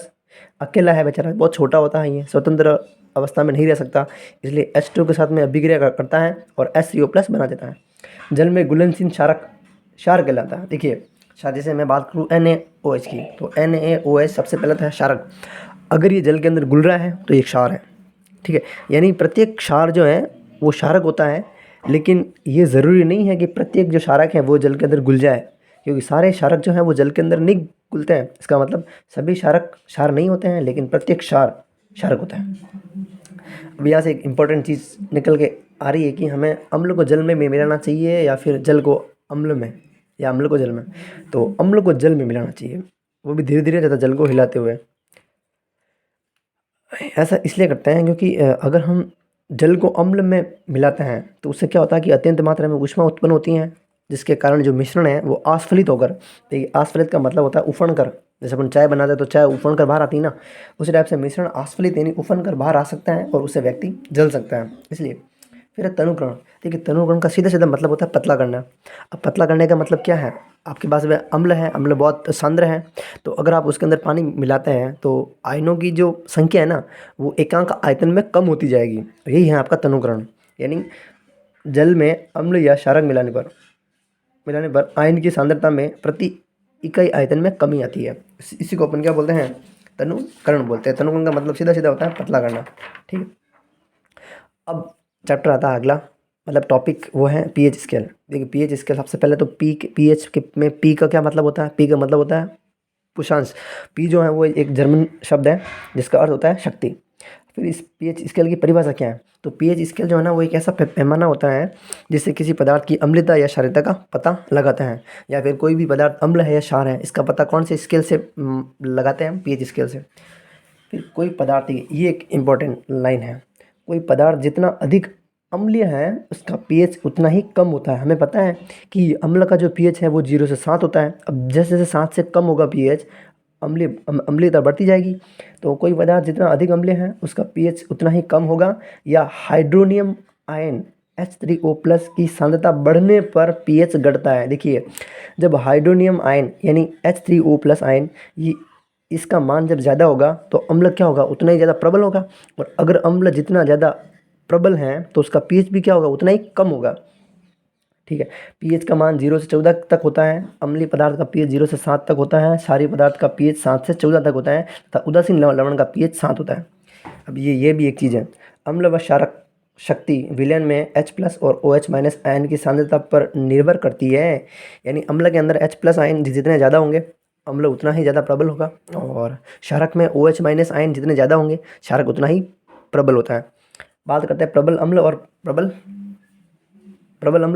अकेला है बेचारा, बहुत छोटा होता है, ये स्वतंत्र अवस्था में नहीं रह सकता, इसलिए H2 के साथ में अभिक्रिया करता है और H3O+ बना देता है। जल में घुलनशील क्षारक क्षार कहलाता है। देखिए क्षार, जैसे मैं बात करूँ NaOH की, तो NaOH सबसे पहला था क्षारक। अगर ये जल के अंदर घुल रहा है तो ये क्षार है, ठीक है। यानी प्रत्येक क्षार जो है वो क्षारक होता है, लेकिन ये ज़रूरी नहीं है कि प्रत्येक जो क्षारक है वो जल के अंदर घुल जाए, क्योंकि सारे क्षारक जो हैं वो जल के अंदर नहीं घुलते हैं। इसका मतलब सभी क्षारक क्षार नहीं होते हैं, लेकिन प्रत्येक क्षार क्षारक होता है। अब यहाँ से एक इम्पॉर्टेंट चीज़ निकल के आ रही है कि हमें अम्ल को जल में मिलाना चाहिए या फिर जल को अम्ल में, या अम्ल को जल में। तो अम्ल को जल में मिलाना चाहिए, वो भी धीरे धीरे ज़्यादा जल को हिलाते हुए। ऐसा इसलिए करते हैं क्योंकि अगर हम जल को अम्ल में मिलाते हैं तो उससे क्या होता है कि अत्यंत मात्रा में ऊष्मा उत्पन्न होती है, जिसके कारण जो मिश्रण है वो आस्फलित होकर, देखिए आस्फलित का मतलब होता है उफन कर। जैसे अपन चाय बनाते हैं तो चाय उफन कर बाहर आती है ना, उसी टाइप से मिश्रण आस्फलित यानी उफन कर बाहर आ सकता है और उससे व्यक्ति जल सकता है। इसलिए फिर है तनुकरण। देखिए तनुकरण का सीधा सीधा मतलब होता है पतला करना। अब पतला करने का मतलब क्या है, आपके पास में अम्ल है, अम्ल बहुत सांद्र है, तो अगर आप उसके अंदर पानी मिलाते हैं तो आयनों की जो संख्या है ना वो एकांक आयतन में कम होती जाएगी। यही है आपका तनुकरण। यानी जल में अम्ल या क्षारक मिलाने पर आयन की सांद्रता में प्रति इकाई आयतन में कमी आती है। इसी को अपन क्या बोलते हैं, तनुकरण बोलते हैं। तनुकरण का मतलब सीधा सीधा होता है पतला करना, ठीक है। अब चैप्टर आता है अगला, मतलब टॉपिक वो है पीएच स्केल। देखिए पीएच स्केल सबसे पहले तो पीएच के में पी का क्या मतलब होता है, पी का मतलब होता है पुषांश। पी जो है वो एक जर्मन शब्द है जिसका अर्थ होता है शक्ति। फिर इस पीएच स्केल की परिभाषा क्या है, तो पीएच स्केल जो है ना वो एक ऐसा पैमाना होता है जिससे किसी पदार्थ की अम्लता या क्षारीयता का पता लगाते हैं, या फिर कोई भी पदार्थ अम्ल है या क्षार है इसका पता कौन से स्केल से लगाते हैं, पीएच स्केल से। फिर कोई पदार्थ, ये एक इम्पॉर्टेंट लाइन है, कोई पदार्थ जितना अधिक अम्लीय है उसका पीएच उतना ही कम होता है। हमें पता है कि अम्ल का जो पीएच है वो 0 से 7 होता है। अब जैसे जैसे 7 से कम होगा पीएच, अम्लीयता बढ़ती जाएगी। तो कोई पदार्थ जितना अधिक अम्लीय है उसका पीएच उतना ही कम होगा। या हाइड्रोनियम आयन H3O+ की सांद्रता बढ़ने पर पीएच घटता है। देखिए जब हाइड्रोनियम आयन यानी H3O+ आयन ये इसका मान जब ज़्यादा होगा तो अम्ल क्या होगा, उतना ही ज़्यादा प्रबल होगा। और अगर अम्ल जितना ज़्यादा प्रबल है तो उसका पीएच भी क्या होगा, उतना ही कम होगा, ठीक है। पीएच का मान 0 से 14 तक होता है। अम्लीय पदार्थ का पीएच 0 से 7 तक होता है। क्षारीय पदार्थ का पीएच 7 से 14 तक होता है तथा उदासीन लवण का पीएच 7 होता है। अब ये भी एक चीज़ है, अम्ल व क्षारक शक्ति विलयन में H+ और OH- आयन की सांद्रता पर निर्भर करती है। यानी अम्ल के अंदर H+ आयन जितने ज़्यादा होंगे अम्ल उतना ही ज़्यादा प्रबल होगा, और क्षारक में OH- आयन जितने ज़्यादा होंगे क्षारक उतना ही प्रबल होता है। बात करते हैं प्रबल अम्ल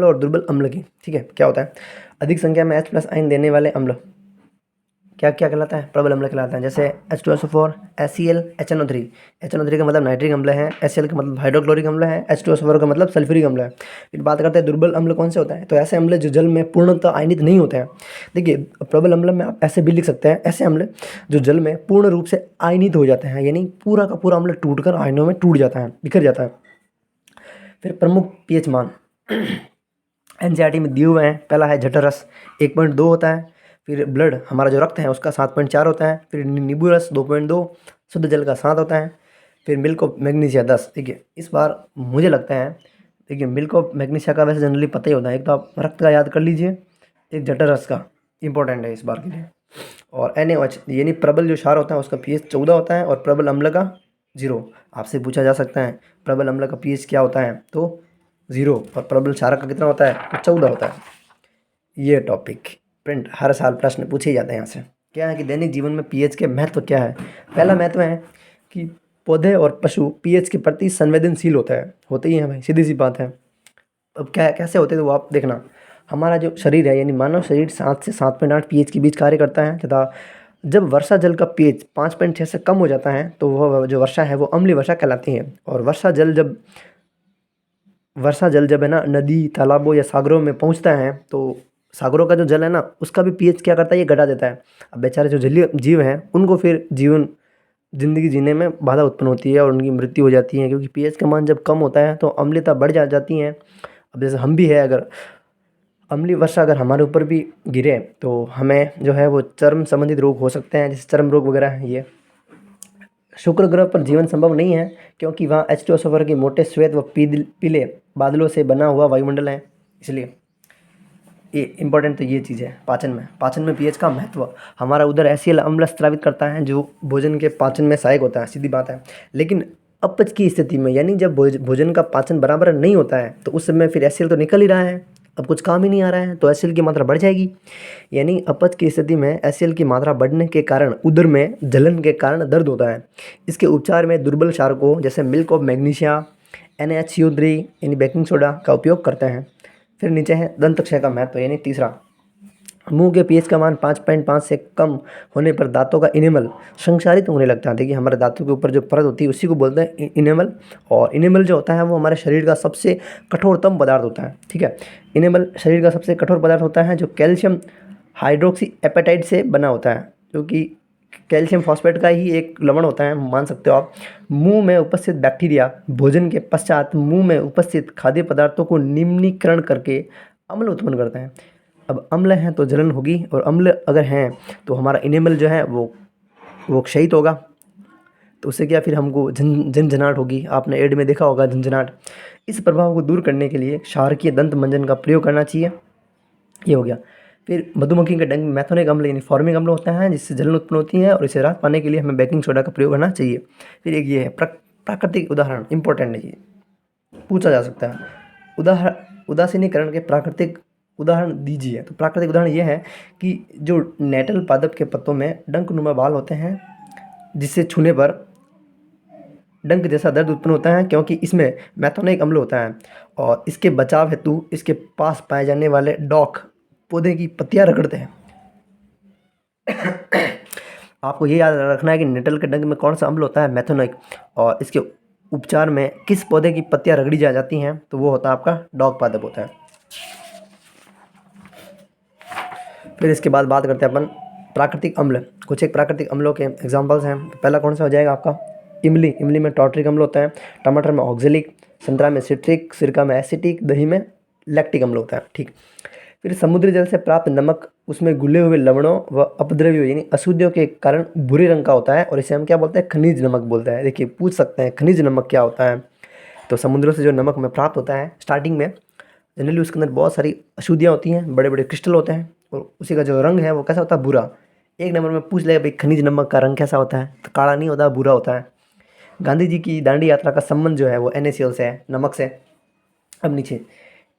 और दुर्बल अम्ल की, ठीक है। क्या होता है, अधिक संख्या में H+ आयन देने वाले अम्ल क्या क्या कहलाता है, प्रबल अम्ल कहलाता है। जैसे H2SO4, HCl, HNO3। HNO3 का मतलब नाइट्रिक अम्ल है, HCl का मतलब हाइड्रोक्लोरिक अम्ल है, H2SO4 का मतलब सल्फ्यूरिक अम्ल है। फिर बात करते हैं दुर्बल अम्ल कौन से होता है, तो ऐसे अम्ल जो जल में पूर्णतः आयनित नहीं होते हैं। देखिए प्रबल अम्ल में आप ऐसे भी लिख सकते हैं, ऐसे अम्ल जो जल में पूर्ण रूप से आयनित हो जाते हैं, यानी पूरा का पूरा अम्ल टूटकर आयनों में टूट जाता है, बिखर जाता है। फिर प्रमुख पीएच मान एनसीईआरटी में दिए हुए हैं। पहला है जठर रस 1.2 होता है। फिर ब्लड हमारा जो रक्त है उसका 7.4 होता है। फिर नींबू रस 2.2, शुद्ध जल का 7 होता है। फिर मिल्क ऑफ मैग्नीशिया 10। देखिए इस बार मुझे लगता है, देखिए मिल्क ऑफ मैग्नीशिया का वैसे जनरली पता ही होता है, एक तो आप रक्त का याद कर लीजिए, एक जठर रस का इंपॉर्टेंट है इस बार के लिए। और NaOH यानी प्रबल जो क्षार होता है उसका पीएच 14 होता है और प्रबल अम्ल का 0। आपसे पूछा जा सकता है प्रबल अम्ल का पीएच क्या होता है, तो 0। और प्रबल क्षारक का कितना होता है, तो 14 होता है। ये टॉपिक प्रिंट हर साल प्रश्न पूछे ही जाते हैं यहाँ से। क्या है कि दैनिक जीवन में पीएच के महत्व क्या है। पहला महत्व है कि पौधे और पशु पीएच के प्रति संवेदनशील होते ही हैं भाई, सीधी सी बात है। अब क्या कैसे होते हैं, तो वो आप देखना, हमारा जो शरीर है यानी मानव शरीर 7 से 7.8 पीएच के बीच कार्य करता है तथा जब वर्षा जल का पीएच 5.6 से कम हो जाता है तो वह जो वर्षा है वो अम्लीय वर्षा कहलाती है। और वर्षा जल जब है ना नदी तालाबों या सागरों में पहुंचता है तो सागरों का जो जल है ना उसका भी पीएच क्या करता है, ये घटा देता है। अब बेचारे जो जलीय जीव हैं उनको फिर ज़िंदगी जीने में बाधा उत्पन्न होती है और उनकी मृत्यु हो जाती है, क्योंकि पीएच का मान जब कम होता है तो अम्लता बढ़ जाती है। अब जैसे हम भी है, अगर अम्लीय वर्षा अगर हमारे ऊपर भी गिरे तो हमें जो है वो चर्म संबंधित रोग हो सकते हैं, जैसे चर्म रोग वगैरह हैं ये। शुक्र ग्रह पर जीवन संभव नहीं है क्योंकि वहाँ H2SO4 के मोटे श्वेत व पीले बादलों से बना हुआ वायुमंडल है, इसलिए ये इंपॉर्टेंट तो ये चीज़ है। पाचन में पीएच का महत्व, हमारा उदर HCl अम्ल स्रावित करता है जो भोजन के पाचन में सहायक होता है, सीधी बात है। लेकिन अपच की स्थिति में यानी जब भोजन का पाचन बराबर नहीं होता है तो उस समय फिर HCl तो निकल ही रहा है, अब कुछ काम ही नहीं आ रहा है तो HCl की मात्रा बढ़ जाएगी। यानी अपच की स्थिति में HCl की मात्रा बढ़ने के कारण उदर में जलन के कारण दर्द होता है। इसके उपचार में दुर्बल क्षारकों जैसे मिल्क ऑफ मैग्नीशिया, NaHCO3 यानी बेकिंग सोडा का उपयोग करते हैं। फिर नीचे है दंत क्षय का महत्व, यानी तीसरा, मुंह के पीएच का मान 5.5 से कम होने पर दांतों का इनेमल संक्षारित होने लगता है। देखिए हमारे दांतों के ऊपर जो परत होती है उसी को बोलते हैं इनेमल, और इनेमल जो होता है वो हमारे शरीर का सबसे कठोरतम पदार्थ होता है, ठीक है। इनेमल शरीर का सबसे कठोर पदार्थ होता है जो कैल्शियम हाइड्रोक्सी एपेटाइट से बना होता है, जो कि कैल्शियम फॉस्फेट का ही एक लवण होता है, मान सकते हो आप। मुंह में उपस्थित बैक्टीरिया भोजन के पश्चात मुंह में उपस्थित खाद्य पदार्थों को निम्नीकरण करके अम्ल उत्पन्न करते हैं। अब अम्ल हैं तो जलन होगी, और अम्ल अगर हैं तो हमारा इनेमल जो है वो क्षयित होगा, तो उससे क्या फिर हमको झंझनाहट होगी। आपने एड में देखा होगा झंझनाहट। इस प्रभाव को दूर करने के लिए क्षारकीय दंत मंजन का प्रयोग करना चाहिए। ये हो गया। फिर मधुमक्खी के डंक में मैथोनिक अम्ल यानी फॉर्मिक अम्ल होता है जिससे जलन उत्पन्न होती है, और इसे राहत पाने के लिए हमें बेकिंग सोडा का प्रयोग करना चाहिए। फिर एक ये है प्राकृतिक उदाहरण, इंपॉर्टेंट है, ये पूछा जा सकता है। उदासीनीकरण के प्राकृतिक उदाहरण दीजिए। तो प्राकृतिक उदाहरण ये है कि जो नेटल पादप के पत्तों में डंकनुमा बाल होते हैं जिससे छूने पर डंक जैसा दर्द उत्पन्न होता है, क्योंकि इसमें मैथोनिक अम्ल होता है। और इसके बचाव हेतु इसके पास पाए जाने वाले डॉक पौधे की पत्तियां रगड़ते हैं। आपको ये याद रखना है कि नेटल के डंक में कौन सा अम्ल होता है, मैथोनिक, और इसके उपचार में किस पौधे की पत्तियां रगड़ी जा जाती हैं, तो वो होता है आपका डॉक पादप होता है। फिर इसके बाद बात करते हैं अपन प्राकृतिक अम्ल। कुछ एक प्राकृतिक अम्लों के एग्जांपल्स हैं। पहला कौन सा हो जाएगा आपका, इमली में टॉर्ट्रिक अम्ल होता है, टमाटर में ऑक्जेलिक, संतरा में सिट्रिक, सिरका में एसिटिक, दही में लैक्टिक अम्ल होता है, ठीक। फिर समुद्री जल से प्राप्त नमक उसमें घुले हुए लवणों व अपद्रव्यों यानी अशुद्धियों के कारण भूरे रंग का होता है, और इसे हम क्या बोलते हैं, खनिज नमक बोलते हैं। देखिए पूछ सकते हैं खनिज नमक क्या होता है, तो समुद्रों से जो नमक में प्राप्त होता है स्टार्टिंग में जनरली उसके अंदर बहुत सारी अशुद्धियाँ होती हैं, बड़े बड़े क्रिस्टल होते हैं, और उसी का जो रंग है वो कैसा होता है, भूरा। एक नंबर में पूछ लेगा भाई खनिज नमक का रंग कैसा होता है, तो काला नहीं होता, भूरा होता है। गांधी जी की दांडी यात्रा का संबंध जो है वो NaCl से है, नमक से। अब नीचे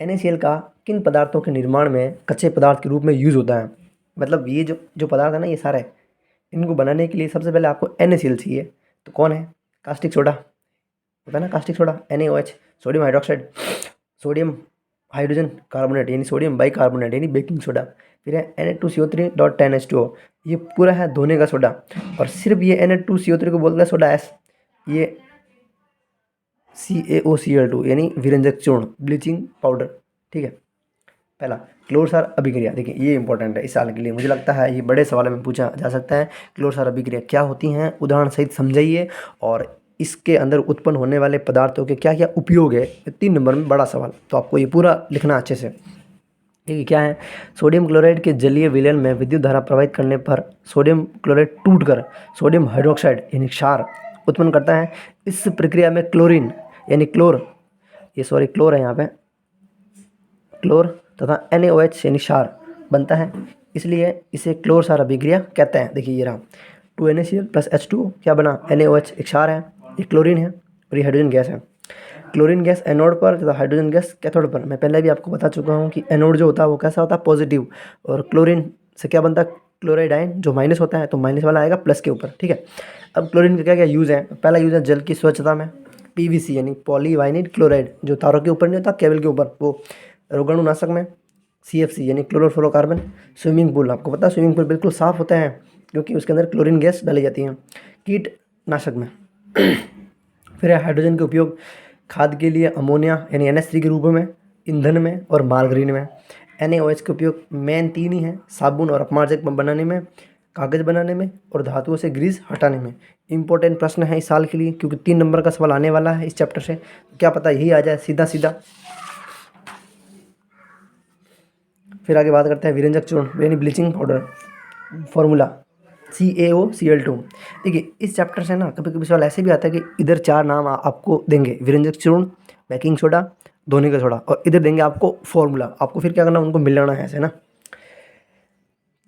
NaCl का किन पदार्थों के निर्माण में कच्चे पदार्थ के रूप में यूज़ होता है। मतलब ये जो पदार्थ है ना, ये सारे इनको बनाने के लिए सबसे पहले आपको NaCl चाहिए। तो कौन है, कास्टिक सोडा होता है ना, caustic soda NaOH, sodium hydroxide, sodium hydrogen carbonate यानी सोडियम बाइकार्बोनेट यानी बेकिंग सोडा। फिर है Na2CO3.10H2O, ये पूरा है धोने का सोडा, और सिर्फ ये Na2CO3 को बोलता है सोडा एस। ये CaOCl2 यानी विरंजक चूर्ण, ब्लीचिंग पाउडर, ठीक है। पहला क्लोर क्षार अभिक्रिया, देखिए ये इंपॉर्टेंट है इस साल के लिए, मुझे लगता है ये बड़े सवाल में पूछा जा सकता है। क्लोर क्षार अभिक्रिया क्या होती हैं, उदाहरण सहित समझाइए, और इसके अंदर उत्पन्न होने वाले पदार्थों के क्या क्या उपयोग है, 3 नंबर में बड़ा सवाल, तो आपको ये पूरा लिखना अच्छे से। देखिए क्या है, सोडियम क्लोराइड के जलीय विलयन में विद्युत धारा प्रवाहित करने पर सोडियम क्लोराइड टूटकर सोडियम हाइड्रोक्साइड यानी क्षार उत्पन्न करता है। इस प्रक्रिया में क्लोरीन यानी क्लोर है यहाँ पे, क्लोर तथा NaOH यानी क्षार बनता है, इसलिए इसे क्लोर क्षार अभिक्रिया कहते हैं। देखिए ये रहा 2NaCl + H2O क्या बना, NaOH एक क्षार है, ये क्लोरीन है और ये हाइड्रोजन गैस है। क्लोरीन गैस एनोड पर तथा हाइड्रोजन गैस कैथोड पर। मैं पहले भी आपको बता चुका हूँ कि एनोड जो होता है वो कैसा होता है, पॉजिटिव, और क्लोरीन से क्या बनता है, क्लोराइड आयन जो माइनस होता है, तो माइनस वाला आएगा प्लस के ऊपर। ठीक है, अब क्लोरीन का क्या क्या यूज़ है। पहला यूज़ है जल की स्वच्छता में, पीवीसी यानी पॉलीवाइनिल क्लोराइड, जो तारों के ऊपर नहीं होता, केबल के ऊपर, वो रोगाणुनाशक में। सीएफसी यानी क्लोरोफ्लोरोकार्बन। स्विमिंग पूल, आपको पता है स्विमिंग पूल बिल्कुल साफ़ होता है क्योंकि उसके अंदर क्लोरीन गैस डाली जाती है। कीटनाशक में। फिर है हाइड्रोजन के उपयोग खाद के लिए, अमोनिया यानी NH3 के रूप में, ईंधन में और मार्गरीन में। NaOH के उपयोग मेन 3 ही हैं, साबुन और अपमार्जक बनाने में, कागज़ बनाने में और धातुओं से ग्रीस हटाने में। इंपॉर्टेंट प्रश्न है इस साल के लिए क्योंकि 3 नंबर का सवाल आने वाला है इस चैप्टर से, क्या पता यही आ जाए सीधा सीधा। फिर आगे बात करते हैं विरंजक चूर्ण यानी ब्लीचिंग पाउडर, फॉर्मूला CaOCl2। देखिए इस चैप्टर से ना कभी कभी सवाल ऐसे भी आता है कि इधर 4 नाम आपको देंगे, विरंजक चूर्ण, बेकिंग सोडा, धोने का सोडा, और इधर देंगे आपको फॉर्मूला, आपको फिर क्या करना, उनको मिलाना है ऐसे ना।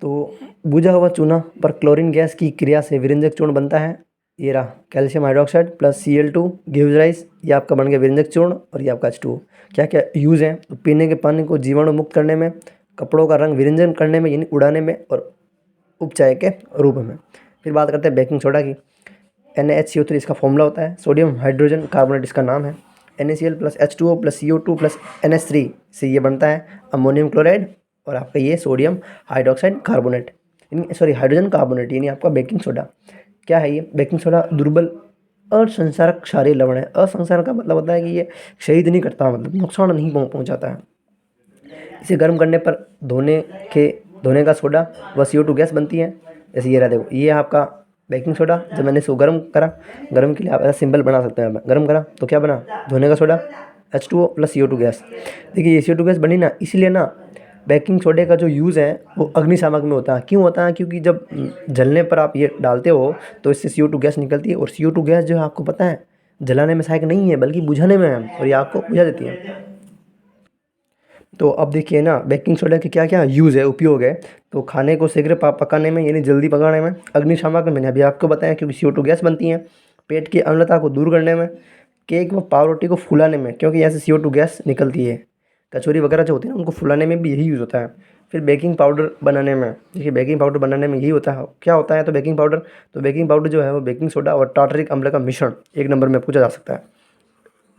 तो बुझा हुआ चूना पर क्लोरीन गैस की क्रिया से विरंजक चूर्ण बनता है। ये रहा calcium hydroxide plus Cl2 gives rice, ये आपका बन गया विरंजक चूर्ण और ये आपका H2O। क्या क्या यूज़ है, तो पीने के पानी को जीवाणु मुक्त करने में, कपड़ों का रंग विरंजन करने में यानी उड़ाने में, और उपचाय के रूप में। फिर बात करते हैं बेकिंग सोडा की। NaHCO3 इसका फॉर्मूला होता है, सोडियम हाइड्रोजन कार्बोनेट इसका नाम है। NaCl plus H2O plus CO2 plus NH3 से ये बनता है अमोनियम क्लोराइड और आपका ये sodium hydroxide carbonate, sorry hydrogen carbonate, यानी आपका बेकिंग सोडा। क्या है ये बेकिंग सोडा, दुर्बल असंसारक क्षारीय लवण है। असंसारक का मतलब होता है कि ये क्षयित नहीं करता, मतलब नुकसान नहीं पहुँचाता है। इसे गर्म करने पर धोने का सोडा व CO2 गैस बनती है। जैसे ये रहा, देखो ये आपका बेकिंग सोडा, जब मैंने इसको गर्म करा, गर्म के लिए आप ऐसा सिंबल बना सकते हैं, गर्म करा तो क्या बना, धोने का soda, H2O plus CO2 gas. देखिए ये CO2 गैस बनी ना, इसलिए ना बेकिंग सोडे का जो यूज़ है वो अग्निशामक में होता है। क्यों होता है, क्योंकि जब जलने पर आप ये डालते हो तो इससे CO2 गैस निकलती है, और CO2 गैस जो है आपको पता है जलाने में सहायक नहीं है बल्कि बुझाने में है, और ये आपको बुझा देती है। तो अब देखिए ना बेकिंग सोडा के क्या क्या यूज़ है, उपयोग है। तो खाने को शीघ्र पकाने में यानी जल्दी पकाने में, अग्निशामक में मैंने अभी आपको बताया क्योंकि CO2 गैस बनती है, पेट की अम्लता को दूर करने में, केक व पावरोटी को फुलाने में क्योंकि यहाँ से CO2 गैस निकलती है, कचौरी वगैरह जो होती है ना उनको फुलाने में भी यही यूज़ होता है। फिर बेकिंग पाउडर बनाने में, देखिए बेकिंग पाउडर बनाने में यही होता है। क्या होता है तो बेकिंग पाउडर जो है वो बेकिंग सोडा और टार्टरिक अम्ल का मिश्रण, 1 नंबर में पूछा जा सकता है।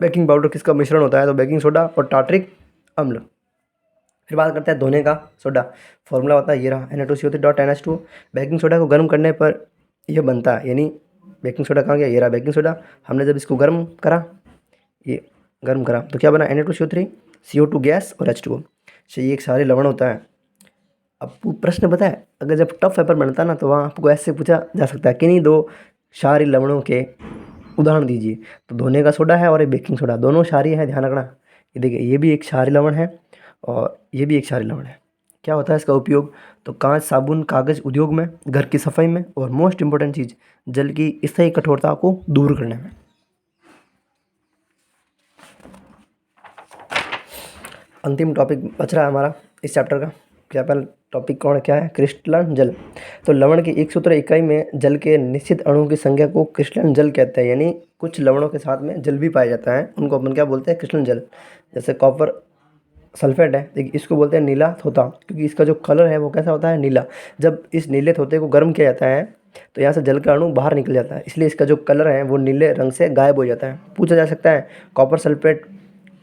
बेकिंग पाउडर किसका मिश्रण होता है, तो बेकिंग सोडा और टार्टरिक अम्ल। फिर बात करते हैं धोने का सोडा, फॉर्मूला होता है ये रहा Na2CO3.NH2। बेकिंग सोडा को गर्म करने पर यह बनता है, यानी बेकिंग सोडा कहाँ गया, ये रहा बेकिंग सोडा। हमने जब इसको गर्म करा, ये गर्म करा तो क्या बना, Na2CO3, CO2 गैस और H2O से ये एक सारे लवण होता है। अब प्रश्न पता है, अगर जब टफ पेपर बनता है ना तो वहाँ आपको ऐसे पूछा जा सकता है कि नहीं 2 क्षारीय लवणों के उदाहरण दीजिए। तो धोने का सोडा है और ये बेकिंग सोडा, दोनों क्षारीय है, ध्यान रखना। ये देखिए ये भी एक क्षारीय लवण है और ये भी एक क्षारीय लवण है। क्या होता है इसका उपयोग, तो कांच, साबुन, कागज़ उद्योग में, घर की सफाई में, और मोस्ट इम्पोर्टेंट चीज़ जल की स्थायी कठोरता को दूर करने में। अंतिम टॉपिक बच रहा है हमारा इस चैप्टर का। क्या पहला टॉपिक कौन क्या है, क्रिस्टलन जल। तो लवण की एक सूत्र इकाई में जल के निश्चित अणु की संख्या को क्रिस्टलन जल कहते हैं, यानी कुछ लवणों के साथ में जल भी पाया जाता है, उनको अपन क्या बोलते हैं, क्रिस्टलन जल। जैसे कॉपर सल्फेट है, देखिए इसको बोलते हैं नीला थोथा, क्योंकि इसका जो कलर है वो कैसा होता है, नीला। जब इस नीले थोथे को गर्म किया जाता है तो यहाँ से जल का अणु बाहर निकल जाता है, इसलिए इसका जो कलर है वो नीले रंग से गायब हो जाता है। पूछा जा सकता है कॉपर सल्फेट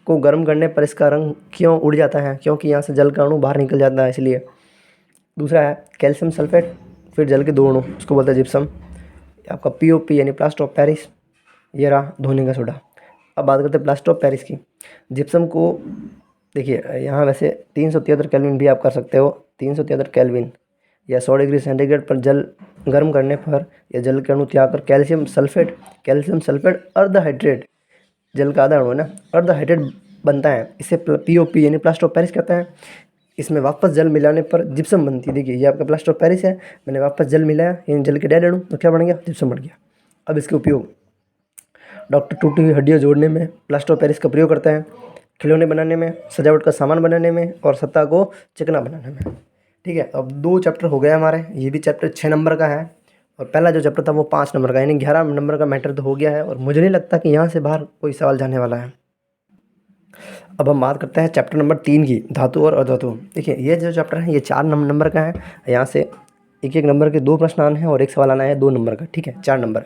को गर्म करने पर इसका रंग क्यों उड़ जाता है, क्योंकि यहाँ से जल का अणु बाहर निकल जाता है इसलिए। दूसरा है कैल्शियम सल्फेट, फिर जल के 2 अणु, उसको बोलते हैं जिप्सम। आपका POP यानी प्लास्टर ऑफ पेरिस, ये रहा धोने का सोडा। अब बात करते हैं प्लास्टर ऑफ पेरिस की। जिप्सम को देखिए यहाँ वैसे 373 केल्विन भी आप कर सकते हो, 373 केल्विन या 100 डिग्री सेंटीग्रेड पर जल गर्म करने पर यह जल के अणु त्याग कर कैल्शियम सल्फेट अर्धहाइड्रेट, जल का आधा अणु है ना, अर्धहाइड्रेट बनता है। इसे POP यानी प्लास्टर ऑफ पेरिस कहते हैं। इसमें वापस जल मिलाने पर जिप्सम बनती है। देखिए ये आपका प्लास्टर ऑफ पेरिस है, मैंने वापस जल मिलाया, यानी जल के डेड अणु, तो क्या बन गया, जिप्सम बन गया। अब इसके उपयोग, डॉक्टर टूटी हुई हड्डियाँ जोड़ने में प्लास्टर ऑफ पेरिस का प्रयोग करते हैं, खिलौने बनाने में, सजावट का सामान बनाने में, और सतह को चिकना बनाने में। ठीक है, अब 2 चैप्टर हो गए हमारे, ये भी चैप्टर 6 नंबर का है और पहला जो चैप्टर था वो 5 नंबर का, यानी 11 नंबर का मैटर तो हो गया है और मुझे नहीं लगता कि यहाँ से बाहर कोई सवाल जाने वाला है। अब हम बात करते हैं चैप्टर नंबर 3 की, धातु और अधातु। देखिए ये जो चैप्टर है ये 4 नंबर का है, यहाँ से एक एक नंबर के 2 प्रश्न आने हैं और एक सवाल आना है 2 नंबर का, ठीक है। 4 नंबर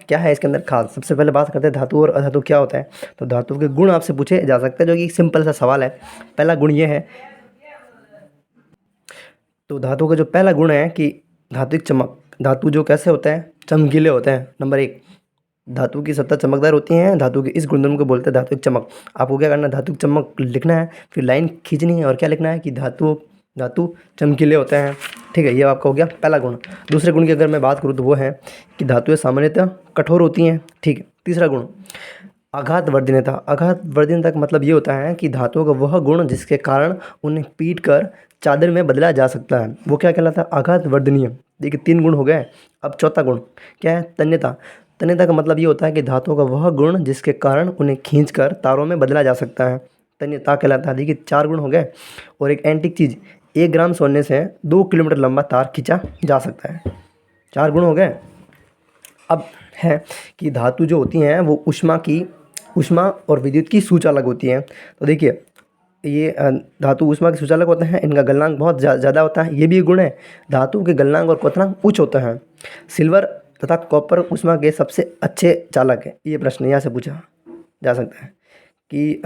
क्या है इसके अंदर खास। सबसे पहले बात करते हैं धातु और अधातु क्या होता है। तो धातु के गुण आपसे पूछे जा सकते हैं, जो कि एक सिंपल सा सवाल है। पहला गुण ये है, तो धातु का जो पहला गुण है कि धात्विक चमक। धातु जो कैसे होते हैं, चमकीले होते हैं। नंबर 1, धातु की सतह चमकदार होती हैं। धातु के इस गुणधर्म को बोलते हैं धात्विक चमक। आपको क्या करना है, धात्विक चमक लिखना है, फिर लाइन खींचनी है और क्या लिखना है कि धातु चमकीले होते हैं, ठीक है। ये आपका हो गया पहला गुण। दूसरे गुण की अगर मैं बात करूँ तो वो है कि धातुएं सामान्यतः कठोर होती हैं, ठीक है। तीसरा गुण आघात वर्धनीयता। आघात वर्धनीयता का मतलब ये होता है कि धातुओं का वह गुण जिसके कारण उन्हें पीट कर चादर में बदला जा सकता है, वो क्या कहलाता है, आघात वर्धनीय। देखिए 3 गुण हो गए। अब चौथा गुण क्या है, तन्यता। तन्यता का मतलब ये होता है कि धातुओं का वह गुण जिसके कारण उन्हें खींचकर तारों में बदला जा सकता है, तन्यता कहलाता है। देखिए 4 गुण हो गए। और एक एंटीक चीज़, 1 ग्राम सोने से 2 किलोमीटर लंबा तार खींचा जा सकता है। 4 गुण हो गए। अब है कि धातु जो होती हैं वो ऊष्मा और विद्युत की सुचालक होती हैं। तो देखिए ये धातु ऊष्मा के सुचालक होते हैं, इनका गलनांक बहुत ज़्यादा होता है। ये भी एक गुण है, धातु के गलनांक और क्वथनांक उच्च होता है। सिल्वर तथा कॉपर ऊष्मा के सबसे अच्छे चालक है। ये प्रश्न यहाँ से पूछा जा सकता है कि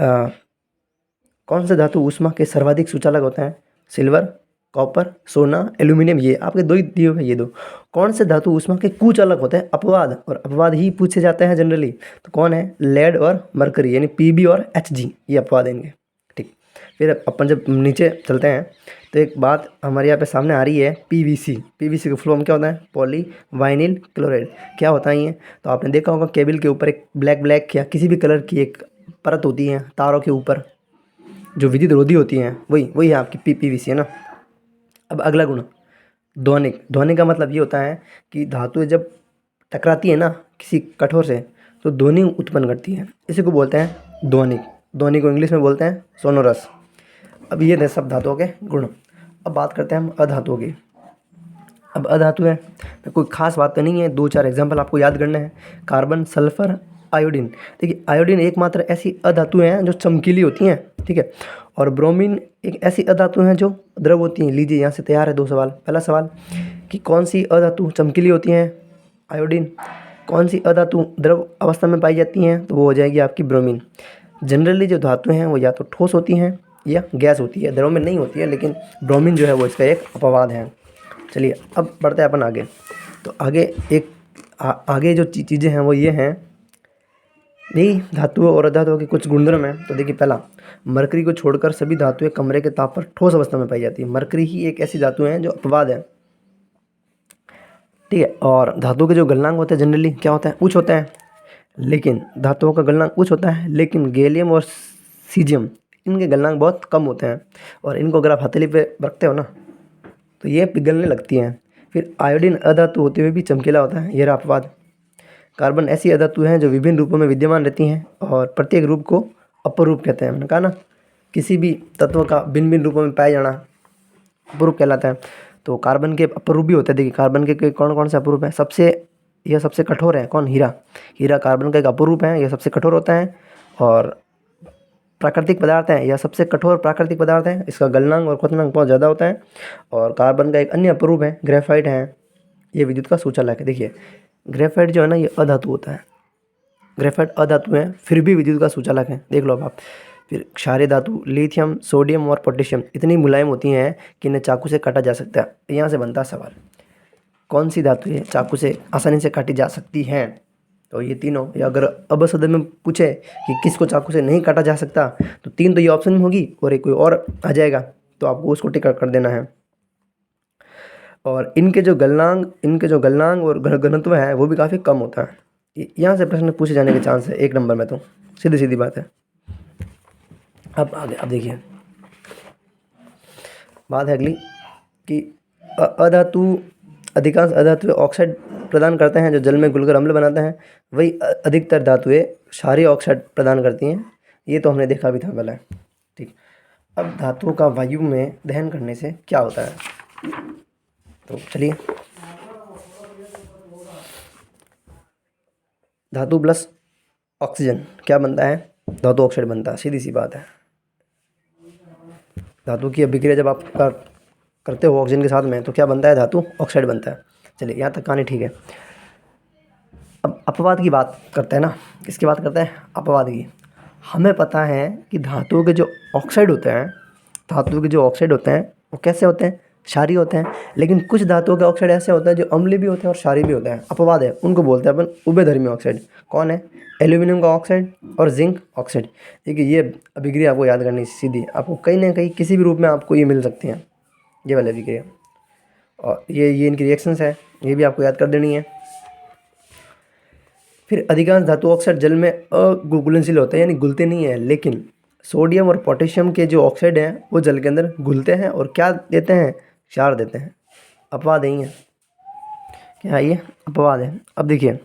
कौन से धातु ऊष्मा के सर्वाधिक सुचालक होते हैं। सिल्वर, कॉपर, सोना, एल्यूमिनियम। ये आपके 2 ही दिए हुए, ये 2। कौन से धातु ऊष्मा के कुचालक होते हैं, अपवाद। और अपवाद ही पूछे जाते हैं जनरली। तो कौन है, लेड और मरकरी, यानी पीबी और एचजी, ये अपवाद है इनके, ठीक। फिर अपन जब नीचे चलते हैं तो एक बात हमारे यहाँ पे सामने आ रही है, पीवीसी। पीवीसी का फुल फॉर्म क्या होता है, पॉली वाइनिल क्लोराइड। क्या होता है ये, तो आपने देखा होगा केबल के ऊपर एक ब्लैक या किसी भी कलर की एक परत होती है तारों के ऊपर, जो विद्युत रोधी होती हैं, वही है आपकी पीवीसी, है ना। अब अगला गुण ध्वनिक। ध्वनिक का मतलब ये होता है कि धातुएं जब टकराती है ना किसी कठोर से, तो ध्वनि उत्पन्न करती है, इसी को बोलते हैं ध्वनिक। ध्वनि को इंग्लिश में बोलते हैं सोनोरस। अब ये थे सब धातुओं के गुण। अब बात करते हैं हम अधातुओं की। अब अधातु है तो कोई खास बात तो नहीं है, 2-4 एग्जाम्पल आपको याद करने हैं। Carbon, sulphur, iodine. देखिए आयोडीन एकमात्र ऐसी अधातु हैं जो चमकीली होती हैं, ठीक है। और ब्रोमीन एक ऐसी अधातु हैं जो द्रव होती हैं। लीजिए यहाँ से तैयार है 2 सवाल। पहला सवाल कि कौन सी अधातु चमकीली होती हैं, आयोडीन। कौन सी अधातु द्रव अवस्था में पाई जाती हैं, तो वो हो जाएगी आपकी ब्रोमीन। जनरली जो धातुएं हैं वो या तो ठोस होती हैं या गैस होती है, द्रव में नहीं होती है, लेकिन ब्रोमीन जो है वो इसका एक अपवाद है। चलिए अब बढ़ते हैं अपन आगे। तो आगे जो चीज़ें हैं वो ये हैं, यही धातुओं और अधातुओं के कुछ गुणधर्म हैं। तो देखिए पहला, मरकरी को छोड़कर सभी धातुएं कमरे के ताप पर ठोस अवस्था में पाई जाती है। मरकरी ही एक ऐसी धातु है जो अपवाद है, ठीक है। और धातु के जो गलनांक होते हैं जनरली क्या होता है, उच्च होता है। लेकिन धातुओं का गलनांक उच्च होता है, लेकिन गैलियम और सीजियम इनके गलनांक बहुत कम होते हैं। और इनको अगर आप हथेली पे रखते हो ना तो ये पिघलने लगती हैं। फिर आयोडीन अधातु होते हुए भी चमकीला होता है, ये रहा अपवाद। कार्बन ऐसी अधातु हैं जो विभिन्न रूपों में विद्यमान रहती हैं और प्रत्येक रूप को अपरूप कहते हैं। मैंने कहा ना, किसी भी तत्व का भिन्न भिन्न रूपों में पाया जाना अपरूप कहलाता है। तो कार्बन के अपरूप भी होते हैं। देखिए कार्बन के कौन कौन से अपरूप हैं, यह सबसे कठोर है कौन, हीरा कार्बन का एक अपरूप है, यह सबसे कठोर होता है। और प्राकृतिक पदार्थ है, यह सबसे कठोर प्राकृतिक पदार्थ है, इसका गलनांक और क्वथनांक बहुत ज़्यादा होता है। और कार्बन का एक अन्य अपरूप है ग्रेफाइट है, ये विद्युत का सुचालक है। देखिए ग्रेफाइट जो है ना ये अधातु होता है, ग्रेफाइट अधातु है फिर भी विद्युत का सुचालक है, देख लो अब आप। फिर क्षारीय धातु लिथियम, सोडियम और पोटेशियम इतनी मुलायम होती हैं कि इन्हें चाकू से काटा जा सकता है। यहाँ से बनता है सवाल, कौन सी धातु है चाकू से आसानी से काटी जा सकती हैं, तो ये तीनों। या अगर अब सदन में पूछे कि किसको चाकू से नहीं काटा जा सकता, तो 3 तो ये ऑप्शन में होगी और एक कोई और आ जाएगा, तो आपको उसको टिक कर देना है। और इनके जो गलनांक और घनत्व है वो भी काफ़ी कम होता है। यहाँ से प्रश्न पूछे जाने के चांस है 1 नंबर में, तो सीधी बात है। अब आगे अब देखिए बात है अगली कि अधिकांश अधातुएं ऑक्साइड प्रदान करते हैं जो जल में घुलकर अम्ल बनाते हैं, वही अधिकतर धातुएं क्षारीय ऑक्साइड प्रदान करती हैं। ये तो हमने देखा भी था पहले, ठीक। अब धातुओं का वायु में दहन करने से क्या होता है, तो चलिए धातु प्लस ऑक्सीजन क्या बनता है? धातु ऑक्साइड बनता है, सीधी सी बात है। धातु की अभिक्रिया जब आप करते हो ऑक्सीजन के साथ में तो क्या बनता है? धातु ऑक्साइड बनता है। चलिए यहाँ तक कहानी ठीक है। अब अपवाद की बात करते हैं ना, किसकी बात करते हैं? अपवाद की। हमें पता है कि धातुओं के जो ऑक्साइड होते हैं, धातु के जो ऑक्साइड होते हैं वो कैसे होते हैं? क्षारीय होते हैं। लेकिन कुछ धातुओं के ऑक्साइड ऐसे होते हैं जो अम्लीय भी होते हैं और क्षारीय भी होते हैं। अपवाद है, उनको बोलते हैं अपन उभयधर्मी ऑक्साइड। कौन है? एल्यूमिनियम का ऑक्साइड और जिंक ऑक्साइड। देखिए ये अभिक्रिया आपको याद करनी सीधी, आपको कहीं ना कहीं किसी भी रूप में आपको ये मिल सकती हैं, ये वाली अभिक्रिया। और ये इनकी रिएक्शंस है, ये भी आपको याद कर देनी है। फिर अधिकांश धातु ऑक्साइड जल में अघुलनशील होते हैं, यानी घुलते नहीं हैं। लेकिन सोडियम और पोटेशियम के जो ऑक्साइड हैं वो जल के अंदर घुलते हैं और क्या देते हैं? क्षार देते हैं। अपवाद नहीं है, क्या ये अपवाद है? अब देखिए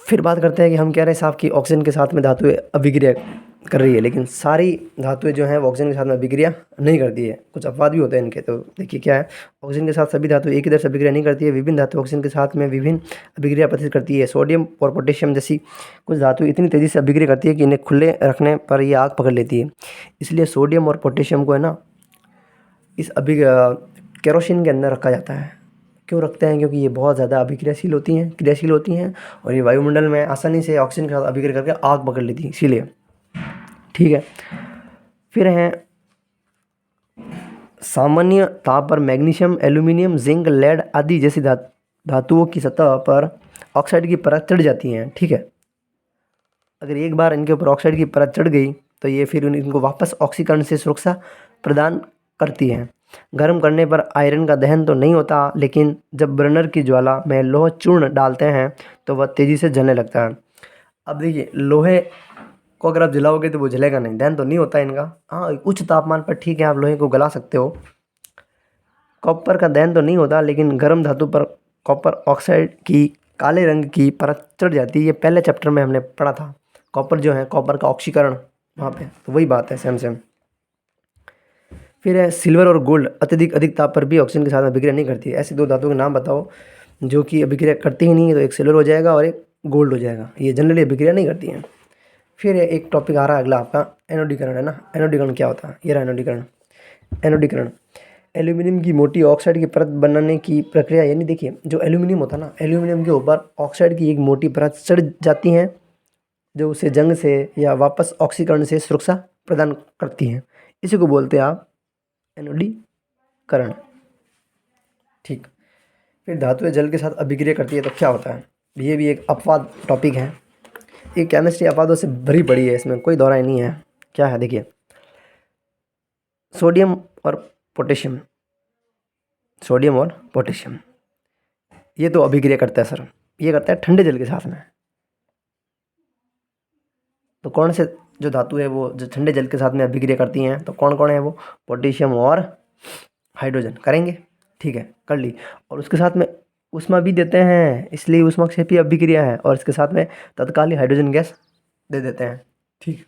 फिर बात करते हैं कि हम कह रहे हैं साहब कि ऑक्सीजन के साथ में धातुएं अभिक्रिया कर रही है, लेकिन सारी धातुएं जो हैं वो ऑक्सीजन के साथ में अभिक्रिया नहीं करती है। कुछ अपवाद भी होते हैं इनके। तो देखिए क्या है, ऑक्सीजन के साथ सभी धातु एक ही तरह से अभिक्रिया नहीं करती है। विभिन्न धातु ऑक्सीजन के साथ में विभिन्न अभिक्रिया प्रदर्शित करती है। सोडियम और पोटेशियम जैसी कुछ धातु इतनी तेज़ी से अभिक्रिया करती है कि इन्हें खुले रखने पर ये आग पकड़ लेती है। इसलिए सोडियम और पोटेशियम को है ना इस केरोसिन के अंदर रखा जाता है। क्यों रखते हैं? क्योंकि ये बहुत ज़्यादा क्रियाशील होती हैं और ये वायुमंडल में आसानी से ऑक्सीजन के साथ अभिक्रिया करके आग पकड़ लेती है, इसीलिए। ठीक है। फिर हैं सामान्य ताप पर मैग्नीशियम, एल्यूमिनियम, जिंक, लेड आदि जैसी धातुओं की सतह पर ऑक्साइड की परत चढ़ जाती हैं। ठीक है। अगर एक बार इनके ऊपर ऑक्साइड की परत चढ़ गई तो ये फिर इनको वापस ऑक्सीकरण से सुरक्षा प्रदान करती है। गर्म करने पर आयरन का दहन तो नहीं होता, लेकिन जब बर्नर की ज्वाला में लोह चूर्ण डालते हैं तो वह तेज़ी से जलने लगता है। अब देखिए लोहे को अगर आप जलाओगे तो वो जलेगा नहीं, दहन तो नहीं होता इनका। हाँ, उच्च तापमान पर ठीक है आप लोहे को गला सकते हो। कॉपर का दहन तो नहीं होता, लेकिन गर्म धातु पर कॉपर ऑक्साइड की काले रंग की परत चढ़ जाती है। ये पहले चैप्टर में हमने पढ़ा था। कॉपर जो है, कॉपर का ऑक्सीकरण वहाँ पे, तो वही बात है सेम सेम। फिर है सिल्वर और गोल्ड अत्यधिक अधिक ताप पर भी ऑक्सीजन के साथ अभिक्रिया नहीं करती है। ऐसे दो धातुओं के नाम बताओ जो कि अभिक्रिया करती ही नहीं है। तो एक सिल्वर हो जाएगा और एक गोल्ड हो जाएगा, ये जनरली अभिक्रिया नहीं करती हैं। फिर एक टॉपिक आ रहा है अगला आपका एनोडीकरण, है ना। एनोडीकरण क्या होता है? ये रहा एनोडीकरण। एनोडीकरण एल्यूमिनियम की मोटी ऑक्साइड की परत बनाने की प्रक्रिया। यानी देखिए जो एल्यूमिनियम होता है ना, एल्यूमिनियम के ऊपर ऑक्साइड की एक मोटी परत चढ़ जाती हैं जो उसे जंग से या वापस ऑक्सीकरण से सुरक्षा प्रदान करती हैं। इसी को बोलते हैं आप एनोडीकरण। ठीक। फिर धातुएं जल के साथ अभिक्रिया करती है तो क्या होता है? ये भी एक अपवाद टॉपिक है। ये केमिस्ट्री अपवादों से भरी पड़ी है, इसमें कोई दौराई नहीं है। क्या है देखिए, सोडियम और पोटेशियम, सोडियम और पोटेशियम ये तो अभिक्रिया करता है सर। ये करता है ठंडे जल के साथ में। तो कौन से जो धातु है वो जो ठंडे जल के साथ में अभिक्रिया करती हैं तो कौन कौन है वो? पोटेशियम और हाइड्रोजन करेंगे। ठीक है, कर ली। और उसके साथ में ऊष्मा भी देते हैं, इसलिए ऊष्माक्षेपी अभिक्रिया है। और इसके साथ में तत्कालीन हाइड्रोजन गैस दे देते हैं। ठीक।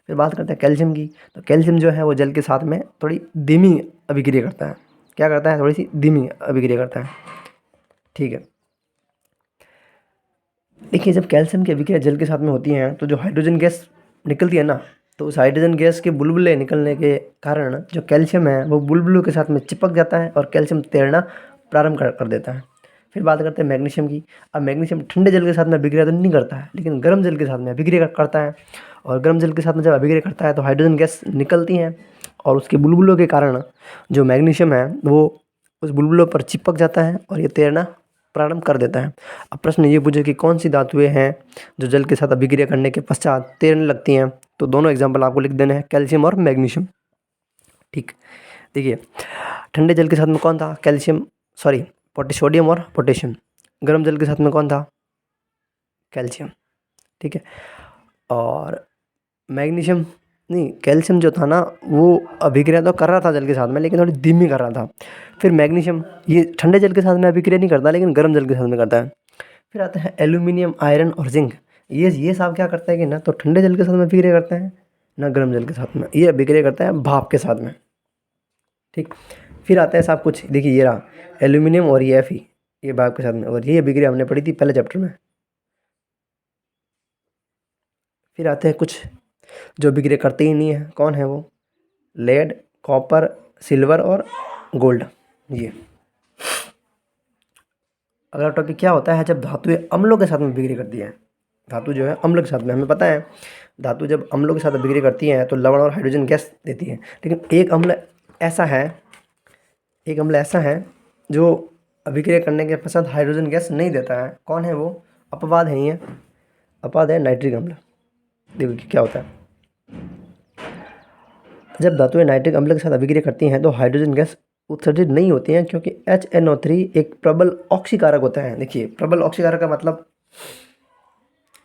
फिर बात करते हैं कैल्शियम की। तो कैल्शियम जो है वो जल के साथ में थोड़ी धीमी अभिक्रिया करता है। क्या करता है? थोड़ी सी धीमी अभिक्रिया करता है। ठीक है। देखिए जब कैल्शियम की अभिक्रिया जल के साथ में होती है तो जो हाइड्रोजन गैस निकलती है ना, तो उस हाइड्रोजन गैस के बुलबुले निकलने के कारण जो कैल्शियम है वो बुलबुलों के साथ में चिपक जाता है और कैल्शियम तैरना प्रारंभ कर देता है। फिर बात करते हैं मैग्नीशियम की। अब मैग्नीशियम ठंडे जल के साथ में अभिक्रिया तो नहीं करता है, लेकिन गर्म जल के साथ में अभिक्रिया करता है। और गर्म जल के साथ में जब अभिक्रिया करता है तो हाइड्रोजन गैस निकलती हैं और उसके बुलबुलों के कारण जो मैग्नीशियम है वो उस बुलबुलों पर चिपक जाता है और ये तैरना प्रारंभ कर देता है। अब प्रश्न ये पूछे कि कौन सी धातुएं हैं जो जल के साथ अभिक्रिया करने के पश्चात तैरने लगती हैं? तो दोनों एग्जाम्पल आपको लिख देने हैं, कैल्शियम और मैग्नीशियम। ठीक। देखिए ठंडे जल के साथ में कौन था? कैल्शियम, सॉरी सोडियम और पोटेशियम। गर्म जल के साथ में कौन था? कैल्शियम। ठीक है। और मैग्नीशियम नहीं, कैल्शियम जो था ना वो अभिक्रिया तो कर रहा था जल के साथ में, लेकिन थोड़ी धीमी कर रहा था। फिर मैग्नीशियम ये ठंडे जल के साथ में अभिक्रिया नहीं करता, लेकिन गर्म जल के साथ में करता है। फिर आता है एल्यूमिनियम, आयरन और जिंक। ये सब क्या करता है कि ना तो ठंडे जल के साथ में अभिक्रिया करते हैं ना गर्म जल के साथ में। ये अभिक्रिया करता है भाप के साथ में। ठीक। फिर आता है साहब कुछ, देखिए ये रहा एल्यूमिनियम और ये Fe, ये भाप के साथ में। और ये अभिक्रिया हमने पढ़ी थी पहले चैप्टर में। फिर आते हैं कुछ जो बिक्री करते ही नहीं है, कौन है वो? लेड, कॉपर, सिल्वर और गोल्ड। ये अगला टॉपिक क्या होता है, जब धातुएं अम्लों के साथ में बिक्री करती हैं। धातु जो है अम्ल के साथ में, हमें पता है धातु जब अम्लों के साथ बिक्री करती हैं तो लवण और हाइड्रोजन गैस देती है। लेकिन ऐसा है एक अम्ल ऐसा है जो अभिक्रिया करने के पश्चात हाइड्रोजन गैस नहीं देता है। कौन है वो? अपवाद है ये, अपवाद है नाइट्रिक अम्ल। देखो क्या होता है, जब धातुएं नाइट्रिक अम्ल के साथ अभिक्रिया करती हैं तो हाइड्रोजन गैस उत्सर्जित नहीं होती हैं, क्योंकि HNO3 एक प्रबल ऑक्सीकारक होता है। देखिए प्रबल ऑक्सीकारक का मतलब,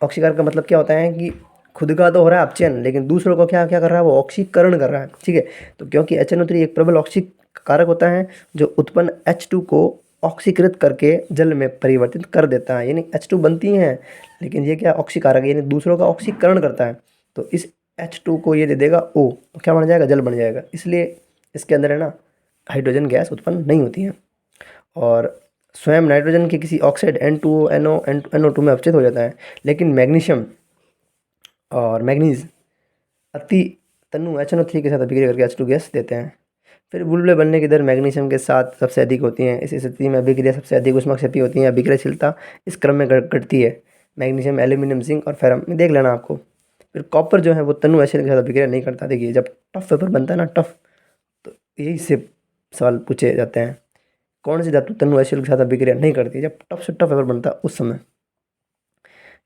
ऑक्सीकारक का मतलब क्या होता है कि खुद का तो हो रहा है अपचयन, लेकिन दूसरों को क्या क्या कर रहा है, वो ऑक्सीकरण कर रहा है। ठीक है, तो क्योंकि HNO3 एक प्रबल ऑक्सीकारक होता है जो उत्पन्न H2 को ऑक्सीकृत करके जल में परिवर्तित कर देता है। यानी H2 बनती हैं, लेकिन ये क्या ऑक्सीकारक है, यानी दूसरों का ऑक्सीकरण करता है। तो इस H2 को ये दे देगा O, तो क्या बन जाएगा? जल बन जाएगा। इसलिए इसके अंदर है ना हाइड्रोजन गैस उत्पन्न नहीं होती है। और स्वयं नाइट्रोजन के किसी ऑक्साइड N2O, NO, NO2 में अपचित हो जाता है। लेकिन मैग्नीशियम और मैग्नीज अति तनु HNO3 के साथ अभिक्रिया करके H2 गैस देते हैं। फिर बुलबुले बनने की दर मैग्नीशियम के साथ सबसे अधिक होती है। इस स्थिति में अभिक्रिया सबसे अधिक ऊष्माक्षेपी होती है। अभिक्रियाशीलता इस क्रम में घटती है। मैग्नीशियम, एल्यूमिनियम, जिंक और फेरम देख लेना आपको। फिर कॉपर जो है वो तनु HCl के साथ अभिक्रिया नहीं करता। देखिए जब टफ पेपर बनता है ना, टफ, तो यही से सवाल पूछे जाते हैं, कौन सी धातु तनु HCl के साथ अभिक्रिया नहीं करती? जब टफ से टफ पेपर बनता है उस समय।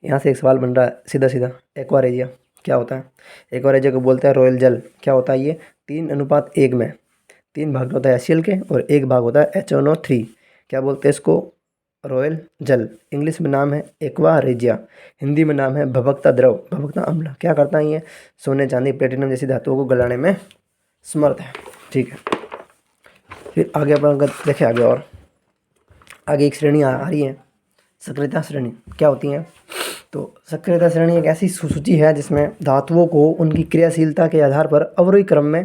यहाँ से एक सवाल बन रहा है सीधा सीधा, एक्वारेजिया क्या होता है? एक्वारेजिया को बोलते हैं रॉयल जल। क्या होता है ये? 3:1 में 3 भाग होता है HCl के और 1 भाग होता है HNO3। क्या बोलते हैं इसको? रॉयल जल। इंग्लिश में नाम है एक्वारेजिया, हिंदी में नाम है भभकता द्रव, भभकता अम्ल। क्या करता है ये? सोने, चांदी, प्लेटिनम जैसी धातुओं को गलाने में समर्थ है। ठीक है, फिर आगे अपन अगर देखें और आगे एक श्रेणी आ रही है सक्रियता श्रेणी। क्या होती है? तो सक्रियता श्रेणी एक ऐसी सूची है जिसमें धातुओं को उनकी क्रियाशीलता के आधार पर अवरोही क्रम में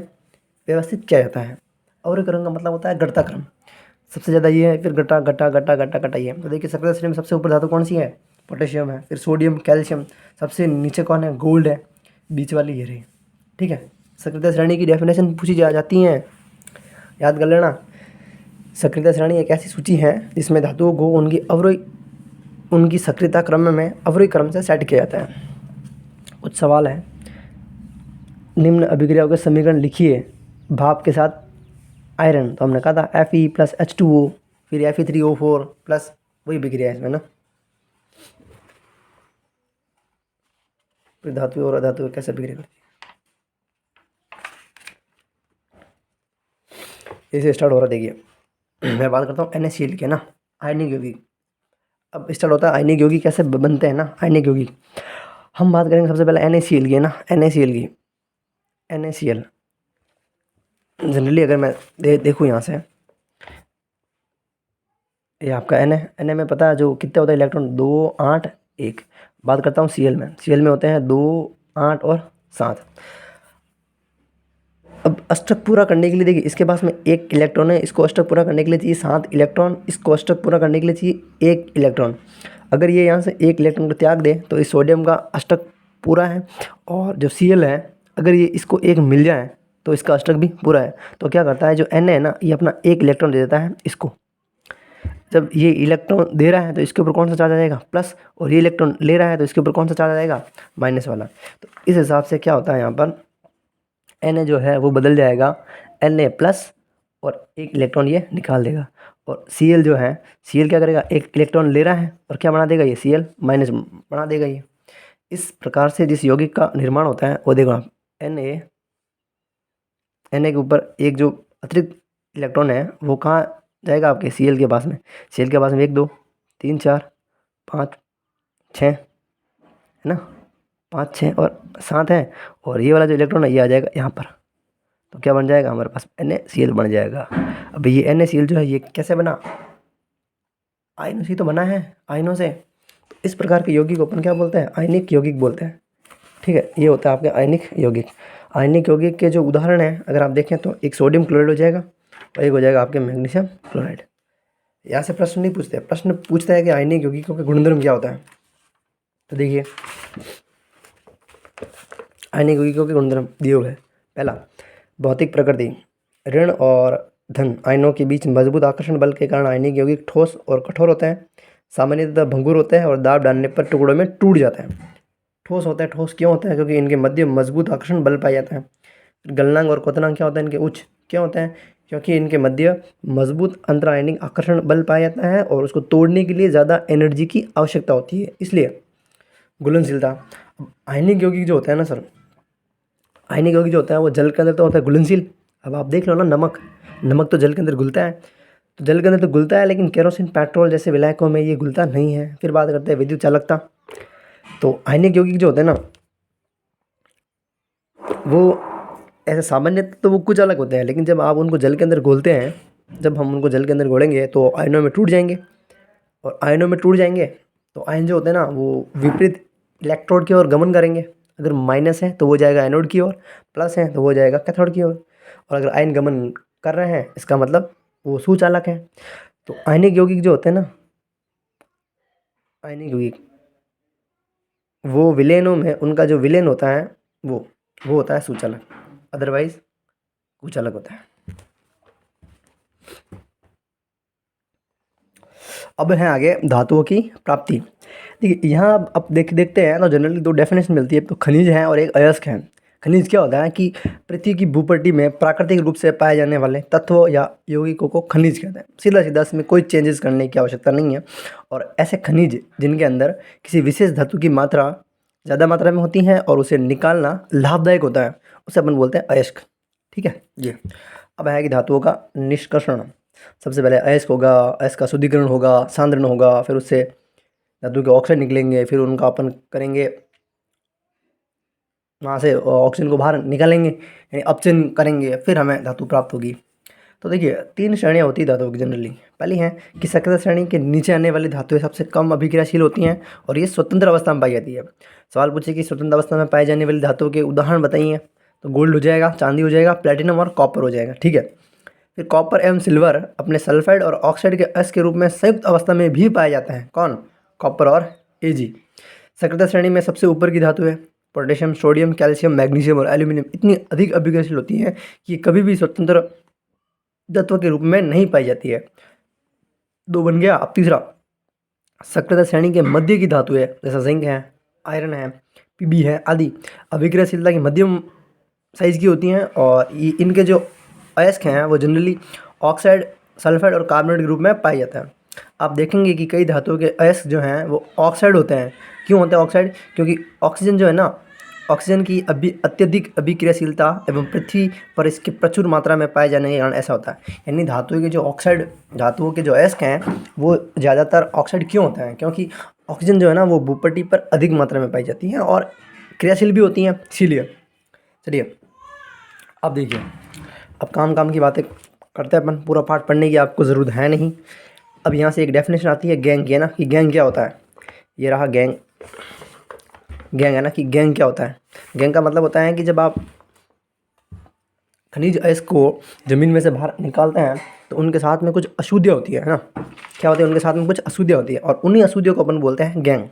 व्यवस्थित किया जाता है। अवरोही क्रम का मतलब होता है घटता क्रम। सबसे ज़्यादा ये है, फिर घटा घटा घटा घटा घटा ये। तो देखिए सक्रियता श्रेणी में सबसे ऊपर धातु कौन सी है? पोटेशियम है। फिर सोडियम, कैल्शियम। सबसे नीचे कौन है? गोल्ड है। बीच वाली ये रही। ठीक है, सक्रियता श्रेणी की डेफिनेशन पूछी जाती है, याद कर लेना। सक्रियता श्रेणी एक ऐसी सूची है जिसमें धातुओं को उनकी सक्रियता क्रम में अवरोही क्रम से सेट किया जाता है। कुछ सवाल है, निम्न अभिक्रियाओं के समीकरण लिखिए भाप के साथ आयरन। तो हमने कहा था Fe + H2O, फिर Fe3O4 प्लस, वही अभिक्रिया है इसमें ना। फिर धातु और अधातु कैसे अभिक्रिया करती है, इसे स्टार्ट हो रहा। देखिए मैं बात करता हूँ NaCl के ना, आयनिक यौगिक। अब स्टार्ट होता है आयनिक यौगिक कैसे बनते हैं ना, आयनिक यौगिक। हम बात करेंगे सबसे पहले NaCl की ना, NaCl की। NaCl जनरली अगर मैं देखूँ यहाँ से, ये आपका Na में पता है जो कितने होता है इलेक्ट्रॉन? 2, 8, 1। बात करता हूँ Cl में, Cl में होते हैं 2, 8 और 7। अब अष्टक पूरा करने के लिए देखिए इसके पास में 1 इलेक्ट्रॉन है, इसको अष्टक पूरा करने के लिए चाहिए 7 इलेक्ट्रॉन, इसको अष्टक पूरा करने के लिए चाहिए 1 इलेक्ट्रॉन। अगर ये यहाँ से 1 इलेक्ट्रॉन को त्याग दे तो इस सोडियम का अष्टक पूरा है, और जो Cl है अगर ये इसको 1 मिल जाए तो इसका अष्टक भी पूरा है। तो क्या करता है जो Na है ना, ये अपना 1 इलेक्ट्रॉन दे देता है इसको। जब ये इलेक्ट्रॉन दे रहा है तो इसके ऊपर कौन सा चार्ज आ जाएगा? प्लस, और ये इलेक्ट्रॉन ले रहा है तो इसके ऊपर कौन सा चार्ज आ जाएगा? माइनस वाला। तो इस हिसाब से क्या होता है यहाँ पर, Na जो है वो बदल जाएगा Na+, और 1 इलेक्ट्रॉन ये निकाल देगा। और Cl जो है, Cl क्या करेगा? 1 इलेक्ट्रॉन ले रहा है और क्या बना देगा? ये Cl- बना देगा ये। इस प्रकार से जिस यौगिक का निर्माण होता है वो देखो आप, Na के ऊपर एक जो अतिरिक्त इलेक्ट्रॉन है वो कहाँ जाएगा? आपके Cl के पास में। Cl के पास में 1, 2, 3, 4, 5, 6 है ना, 5, 6 और 7 है, और ये वाला जो इलेक्ट्रॉन है ये आ जाएगा यहाँ पर। तो क्या बन जाएगा हमारे पास? NaCl बन जाएगा। अब ये NaCl जो है ये कैसे बना? आयनों से तो बना है, आयनों से। तो इस प्रकार के यौगिक को अपन क्या बोलते हैं? आयनिक यौगिक बोलते हैं। ठीक है, ये होता है आपके आयनिक यौगिक। आयनिक यौगिक के जो उदाहरण हैं अगर आप देखें तो एक सोडियम क्लोराइड हो जाएगा और एक हो जाएगा आपके मैग्नीशियम क्लोराइड। यहाँ से प्रश्न नहीं पूछते, प्रश्न पूछता है कि आयनिक यौगिकों के गुणधर्म क्या होता है। तो देखिए आयनिक यौगिकों के गुणधर्म दिए हुए हैं। पहला, भौतिक प्रकृति। ऋण और धन आयनों के बीच मजबूत आकर्षण बल के कारण आयनिक यौगिक ठोस और कठोर होते हैं, सामान्यतः भंगुर होते हैं और दाब डालने पर टुकड़ों में टूट जाते हैं। ठोस होता है, ठोस क्यों होता है? क्योंकि इनके मध्य मजबूत आकर्षण बल पाया जाता है। गलनांक और क्वथनांक क्या होता है? इनके उच्च क्यों होते हैं? क्योंकि इनके मध्य मजबूत अंतरायनिक आकर्षण बल पाया जाता है और उसको तोड़ने के लिए ज़्यादा एनर्जी की आवश्यकता होती है, इसलिए। घुलनशीलता। अब आयनिक यौगिक जो होता है ना सर, आयनिक यौगिक जो होता है वो जल के अंदर तो होता है घुलनशील। अब आप देख लो ना, नमक, नमक तो जल के अंदर घुलता है, तो जल के अंदर तो घुलता है, लेकिन केरोसिन, पेट्रोल जैसे विलायकों में ये घुलता नहीं है। फिर बात करते हैं विद्युत चालकता। तो आयनिक यौगिक जो होते हैं ना, वो ऐसे सामान्य तो वो कुछ अलग होते हैं, लेकिन जब आप उनको जल के अंदर घोलते हैं, जब हम उनको जल के अंदर घोलेंगे तो आयनों में टूट जाएंगे, और आयनों में टूट जाएंगे तो आयन जो होते हैं ना वो विपरीत इलेक्ट्रोड की ओर गमन करेंगे। अगर माइनस है तो वो जाएगा एनोड की ओर, प्लस है तो वो जाएगा कैथोड की ओर। और अगर आयन गमन कर रहे हैं, इसका मतलब वो सुचालक है। तो आयनिक यौगिक जो होते हैं ना, आयनिक यौगिक, वो विलेनों में उनका जो विलेन होता है वो होता है सुचालक, अदरवाइज कुचालक होता है। अब है आगे धातुओं की प्राप्ति। देखिए यहाँ अब देखते हैं तो जनरली दो डेफिनेशन मिलती है, तो खनिज है और एक अयस्क है। खनिज क्या होता है कि पृथ्वी की भूपट्टी में प्राकृतिक रूप से पाए जाने वाले तत्वों या यौगिकों को खनिज कहते हैं। सीधा सीधा इसमें कोई चेंजेस करने की आवश्यकता नहीं है। और ऐसे खनिज जिनके अंदर किसी विशेष धातु की मात्रा ज़्यादा मात्रा में होती है और उसे निकालना लाभदायक होता है, उसे अपन बोलते हैं अयस्क। ठीक है जी। अब है कि धातुओं का निष्कर्षण। सबसे पहले अयस्क होगा, अयस्क का शुद्धिकरण होगा, सांद्रण होगा, फिर उससे धातु के ऑक्साइड निकलेंगे, फिर उनका अपन करेंगे, वहाँ से ऑक्सीजन को बाहर निकालेंगे, यानी अपचयन करेंगे, फिर हमें धातु प्राप्त होगी। तो देखिए 3 श्रेणियाँ होती है धातुओं की जनरली। पहली है कि सक्रिय श्रेणी के नीचे आने वाली धातुएं सबसे कम अभिक्रियाशील होती हैं और ये स्वतंत्र अवस्था में पाई जाती है। सवाल पूछे कि स्वतंत्र अवस्था में पाई जाने वाली धातुओं के उदाहरण बताइए, तो गोल्ड हो जाएगा, चांदी हो जाएगा, प्लेटिनम और कॉपर हो जाएगा। ठीक है। फिर कॉपर एवं सिल्वर अपने सल्फाइड और ऑक्साइड के अयस्क के रूप में संयुक्त अवस्था में भी पाए जाते हैं। कौन? कॉपर और एजी। सक्रिय श्रेणी में सबसे ऊपर की धातु है पोटेशियम, सोडियम, कैल्शियम, मैग्नीशियम और एल्यूमिनियम इतनी अधिक अभिक्रियाशील होती हैं कि कभी भी स्वतंत्र तत्व के रूप में नहीं पाई जाती है। 2 बन गया। अब तीसरा, सक्रिय श्रेणी के मध्य की धातु है, जैसा जिंक है, आयरन है, पीबी है आदि, अभिक्रियाशीलता की मध्यम साइज की होती हैं और इनके जो अयस्क हैं वो जनरली ऑक्साइड, सल्फाइड और कार्बोनेट के रूप में पाए जाते हैं। आप देखेंगे कि कई धातुओं के अयस्क जो हैं वो ऑक्साइड होते हैं। क्यों होते हैं ऑक्साइड? क्योंकि ऑक्सीजन जो है ना, ऑक्सीजन की अत्यधिक अभिक्रियाशीलता एवं पृथ्वी पर इसके प्रचुर मात्रा में पाए जाने के कारण ऐसा होता है। यानी धातुओं के जो ऑक्साइड, धातुओं के जो अयस्क हैं वो ज़्यादातर ऑक्साइड क्यों होते हैं? क्योंकि ऑक्सीजन जो है ना वो भूपट्टी पर अधिक मात्रा में पाई जाती है और क्रियाशील भी होती हैं, इसीलिए। चलिए अब देखिए, अब काम की बातें करते हैं अपन। पूरा पाठ पढ़ने की आपको ज़रूरत है नहीं। अब यहाँ से एक डेफिनेशन आती है गैंग की, है ना, कि गैंग क्या होता है। ये रहा गैंग, गैंग है ना, कि गैंग क्या होता है। गैंग का मतलब होता है कि जब आप खनिज अयस्क को ज़मीन में से बाहर निकालते हैं तो उनके साथ में कुछ अशुद्धियाँ होती है ना। क्या होती है? उनके साथ में कुछ अशुद्धियाँ होती है और उन्हीं अशुद्धियों को अपन बोलते हैं गैंग।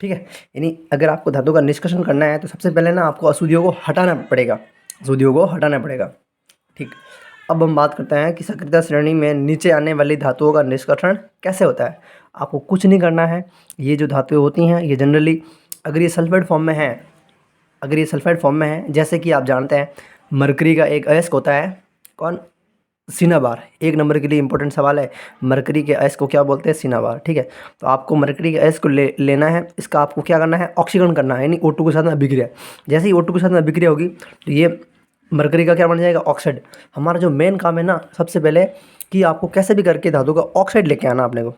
ठीक है। यानी अगर आपको धातु का निष्कर्षण करना है तो सबसे पहले ना आपको अशुद्धियों को हटाना पड़ेगा, अशुद्धियों को हटाना पड़ेगा। ठीक। अब हम बात करते हैं कि सक्रिय श्रेणी में नीचे आने वाली धातुओं का निष्कर्षण कैसे होता है। आपको कुछ नहीं करना है। ये जो धातुएं होती हैं ये जनरली अगर ये सल्फाइड फॉर्म में है, अगर ये सल्फाइड फॉर्म में है, जैसे कि आप जानते हैं मरकरी का एक अयस्क होता है, कौन? सिनाबार। 1 नंबर के लिए इंपॉर्टेंट सवाल है, मरकरी के अयस्क को क्या बोलते हैं? सिनाबार। ठीक है। तो आपको मरकरी के अयस्क को लेना है, इसका आपको क्या करना है? ऑक्सीकरण करना है, यानी O2 के साथ में अभिक्रिया। जैसे ही O2 के साथ में अभिक्रिया होगी तो ये मरकरी का क्या बन जाएगा? ऑक्साइड। हमारा जो मेन काम है ना सबसे पहले कि आपको कैसे भी करके धातु का ऑक्साइड लेके आना अपने को।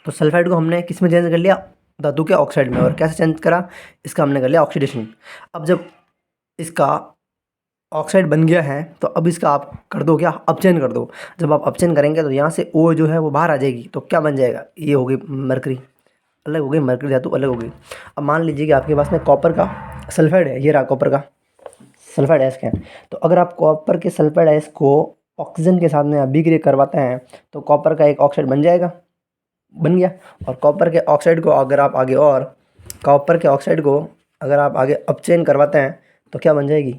तो सल्फाइड को हमने किस में चेंज कर लिया? धातु के ऑक्साइड में। और कैसे चेंज करा? इसका हमने कर लिया ऑक्सीडेशन। अब जब इसका ऑक्साइड बन गया है तो अब इसका आप कर दो क्या? अपचयन कर दो। जब आप अपचयन करेंगे तो यहाँ से O जो है वो बाहर आ जाएगी, तो क्या बन जाएगा? ये हो गई मरकरी, अलग हो गई मरकरी धातु, अलग हो गई। अब मान लीजिए कि आपके पास में कॉपर का सल्फाइड है, ये रहा कॉपर का सल्फाइड अयस्क है। तो अगर आप कॉपर के सल्फाइड अयस्क को ऑक्सीजन के साथ में अभिक्रिया करवाते हैं तो कॉपर का एक ऑक्साइड बन जाएगा, बन गया। और कॉपर के ऑक्साइड को अगर आप आगे, और कॉपर के ऑक्साइड को अगर आप आगे अपचयन करवाते हैं तो क्या बन जाएगी,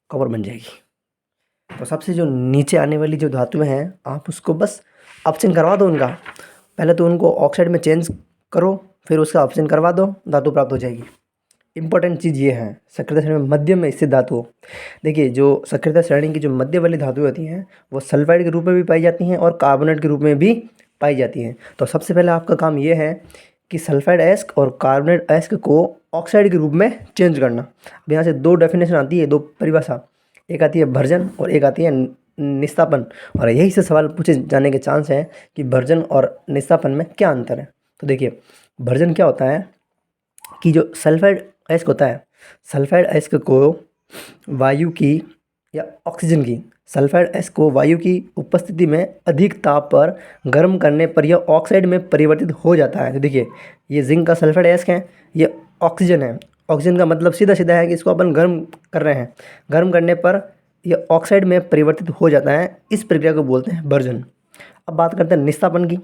कॉपर बन जाएगी। तो सबसे जो नीचे आने वाली जो धातुएं हैं आप उसको बस ऑप्शन करवा दो उनका, पहले तो उनको ऑक्साइड में चेंज करो, फिर उसका ऑप्शन करवा दो, धातु प्राप्त हो जाएगी। इंपॉर्टेंट चीज़ ये है सक्रियता श्रेणी में मध्य में स्थित धातु। देखिए जो सक्रियता श्रेणी की जो मध्य वाली धातुएं होती हैं वो सल्फाइड के रूप में भी पाई जाती हैं और कार्बोनेट के रूप में भी पाई जाती हैं। तो सबसे पहले आपका काम ये है कि सल्फाइड अयस्क और कार्बोनेट अयस्क को ऑक्साइड के रूप में चेंज करना। अब यहाँ से दो डेफिनेशन आती है, दो परिभाषा, एक आती है भर्जन और एक आती है निस्तापन। और यही से सवाल पूछे जाने के चांस है कि भर्जन और निस्तापन में क्या अंतर है। तो देखिए भर्जन क्या होता है कि जो सल्फाइड अयस्क होता है, सल्फाइड अयस्क को वायु की या ऑक्सीजन की, सल्फाइड अयस्क को वायु की उपस्थिति में अधिक ताप पर गर्म करने पर यह ऑक्साइड में परिवर्तित हो जाता है। तो देखिए ये जिंक का सल्फाइड अयस्क है, ये ऑक्सीजन है। ऑक्सीजन का मतलब सीधा सीधा है कि इसको अपन गर्म कर रहे हैं, गर्म करने पर यह ऑक्साइड में परिवर्तित हो जाता है। इस प्रक्रिया को बोलते हैं भर्जन। अब बात करते हैं निस्तापन की।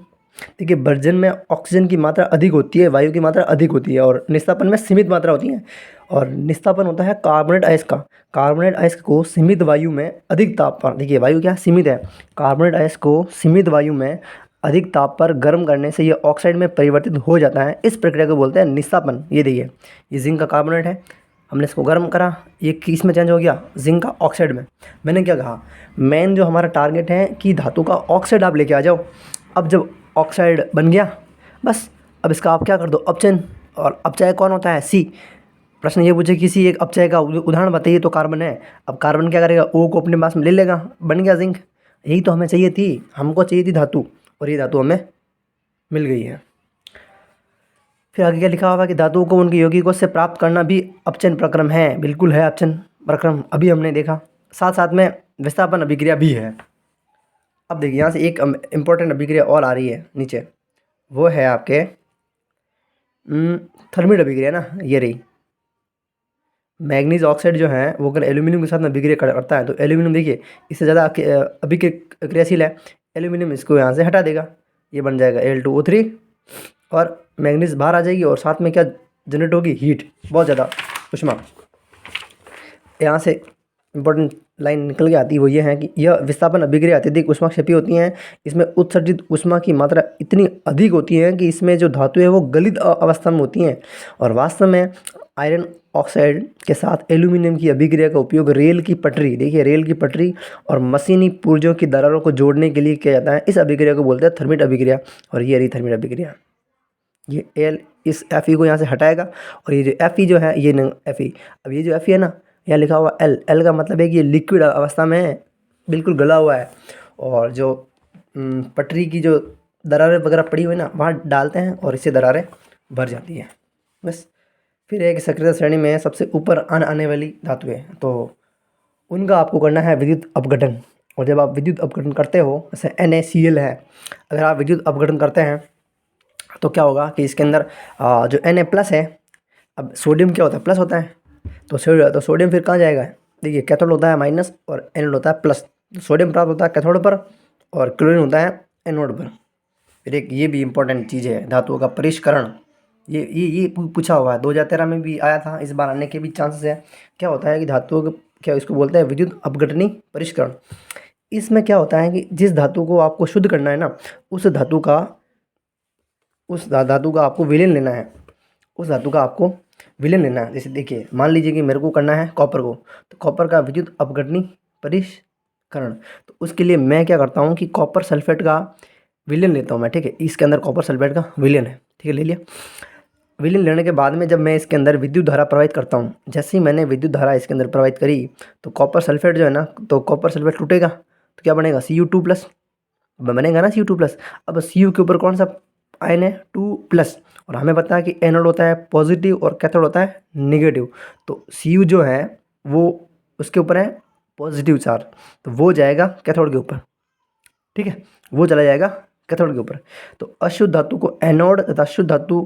देखिए भर्जन में ऑक्सीजन की मात्रा अधिक होती है, वायु की मात्रा अधिक होती है, और निस्तापन में सीमित मात्रा होती है। और निस्तापन होता है कार्बोनेट अयस्क का। कार्बोनेट अयस्क को सीमित वायु में अधिक ताप पर, देखिए वायु क्या सीमित है, कार्बोनेट अयस्क को सीमित वायु में अधिक ताप पर गर्म करने से यह ऑक्साइड में परिवर्तित हो जाता है। इस प्रक्रिया को बोलते हैं निस्तापन। ये देखिए ये जिंक का कार्बोनेट है, हमने इसको गर्म करा, ये किस में चेंज हो गया, जिंक का ऑक्साइड में। मैंने क्या कहा, मेन जो हमारा टारगेट है कि धातु का ऑक्साइड आप लेके आ जाओ। अब जब ऑक्साइड बन गया बस, अब इसका आप क्या कर दो, अपचयन। और अपचय कौन होता है, सी। प्रश्न ये पूछे किसी एक अपचय का उदाहरण बताइए, तो कार्बन है। अब कार्बन क्या करेगा, ओ को अपने पास में ले लेगा, बन गया जिंक। यही तो हमें चाहिए थी, हमको चाहिए थी धातु, और ये धातु हमें मिल गई है। फिर आगे क्या लिखा होगा कि धातुओं को उनके यौगिकों से प्राप्त करना भी अपचयन प्रक्रम है। बिल्कुल है अपचयन प्रक्रम, अभी हमने देखा। साथ साथ में विस्थापन अभिक्रिया भी है। अब देखिए यहाँ से एक इम्पोर्टेंट अभिक्रिया और आ रही है नीचे, वो है आपके थर्मिट अभिक्रिया ना, ये रही। मैग्नीज ऑक्साइड जो है वो अगर एल्यूमिनियम के साथ में अभिक्रिया करता है तो एल्यूमिनियम देखिए इससे ज़्यादा अभिक्रियाशील है, एल्यूमिनियम इसको यहाँ से हटा देगा, ये बन जाएगा Al2O3 और मैग्नीज बाहर आ जाएगी, और साथ में क्या जनरेट होगी, हीट, बहुत ज़्यादा ऊष्मा। यहाँ से इंपॉर्टेंट लाइन निकल के आती है, वो ये है कि यह विस्थापन अभिक्रिया अत्यधिक ऊष्माक्षेपी होती हैं। इसमें उत्सर्जित ऊष्मा की मात्रा इतनी अधिक होती है कि इसमें जो धातु है वो गलित अवस्था में होती हैं। और वास्तव में आयरन ऑक्साइड के साथ एल्यूमिनियम की अभिक्रिया का उपयोग रेल की पटरी, देखिए रेल की पटरी और मशीनी पुर्जों की दरारों को जोड़ने के लिए किया जाता है। इस अभिक्रिया को बोलते हैं थर्मिट अभिक्रिया। और ये रही थर्मिट अभिक्रिया, ये एल इस Fe को यहाँ से हटाएगा, और ये जो Fe जो है ये Fe, अब ये जो Fe है ना, यहाँ लिखा हुआ एल, एल का मतलब है कि ये लिक्विड अवस्था में है, बिल्कुल गला हुआ है। और जो पटरी की जो दरारें वगैरह पड़ी हुई ना, वहाँ डालते हैं और इससे दरारें भर जाती हैं बस। फिर एक सक्रियता श्रेणी में सबसे ऊपर आने वाली धातुएं, तो उनका आपको करना है विद्युत अपघटन। और जब आप विद्युत अपघटन करते हो, जैसे NaCl है, अगर आप विद्युत अपघटन करते हैं तो क्या होगा कि इसके अंदर जो Na+ है, अब सोडियम क्या होता है, प्लस होता है, तो सोडियम फिर कहाँ जाएगा, देखिए कैथोड होता है माइनस और एनोड होता है प्लस। सोडियम प्राप्त होता है कैथोड पर और क्लोरीन होता है एनोड पर। फिर एक ये भी इम्पोर्टेंट चीज़ है धातुओं का परिष्करण, ये पूछा हुआ है, 2013 में भी आया था, इस बार आने के भी चांसेस है। क्या होता है कि धातुओं का क्या, इसको बोलते हैं विद्युत अपघटनी परिष्करण। इसमें क्या होता है कि जिस धातु को आपको शुद्ध करना है ना, उस धातु का आपको विलयन लेना है, उस धातु का आपको विलयन लेना है। जैसे देखिए मान लीजिए कि मेरे को करना है कॉपर को, तो कॉपर का विद्युत अपघटनी परिष्करण, तो उसके लिए मैं क्या करता हूँ कि कॉपर सल्फेट का विलयन लेता हूँ मैं, ठीक है। इसके अंदर कॉपर सल्फेट का विलयन है, ठीक है, ले लिया। विलयन लेने के बाद में जब मैं इसके अंदर विद्युत धारा प्रवाहित करता हूँ, जैसे ही मैंने विद्युत धारा इसके अंदर प्रवाहित करी, तो कॉपर सल्फेट जो है ना, तो कॉपर सल्फेट टूटेगा, तो क्या बनेगा, Cu2+, बनेगा ना Cu2+। अब Cu के ऊपर कौन सा आयन है, 2+, और हमें पता है कि एनोड होता है पॉजिटिव और कैथोड होता है निगेटिव, तो Cu जो है वो उसके ऊपर है पॉजिटिव चार्ज, तो वो जाएगा कैथोड के ऊपर, ठीक है, वो चला जाएगा कैथोड के ऊपर। तो अशुद्ध धातु को एनोड तथा शुद्ध धातु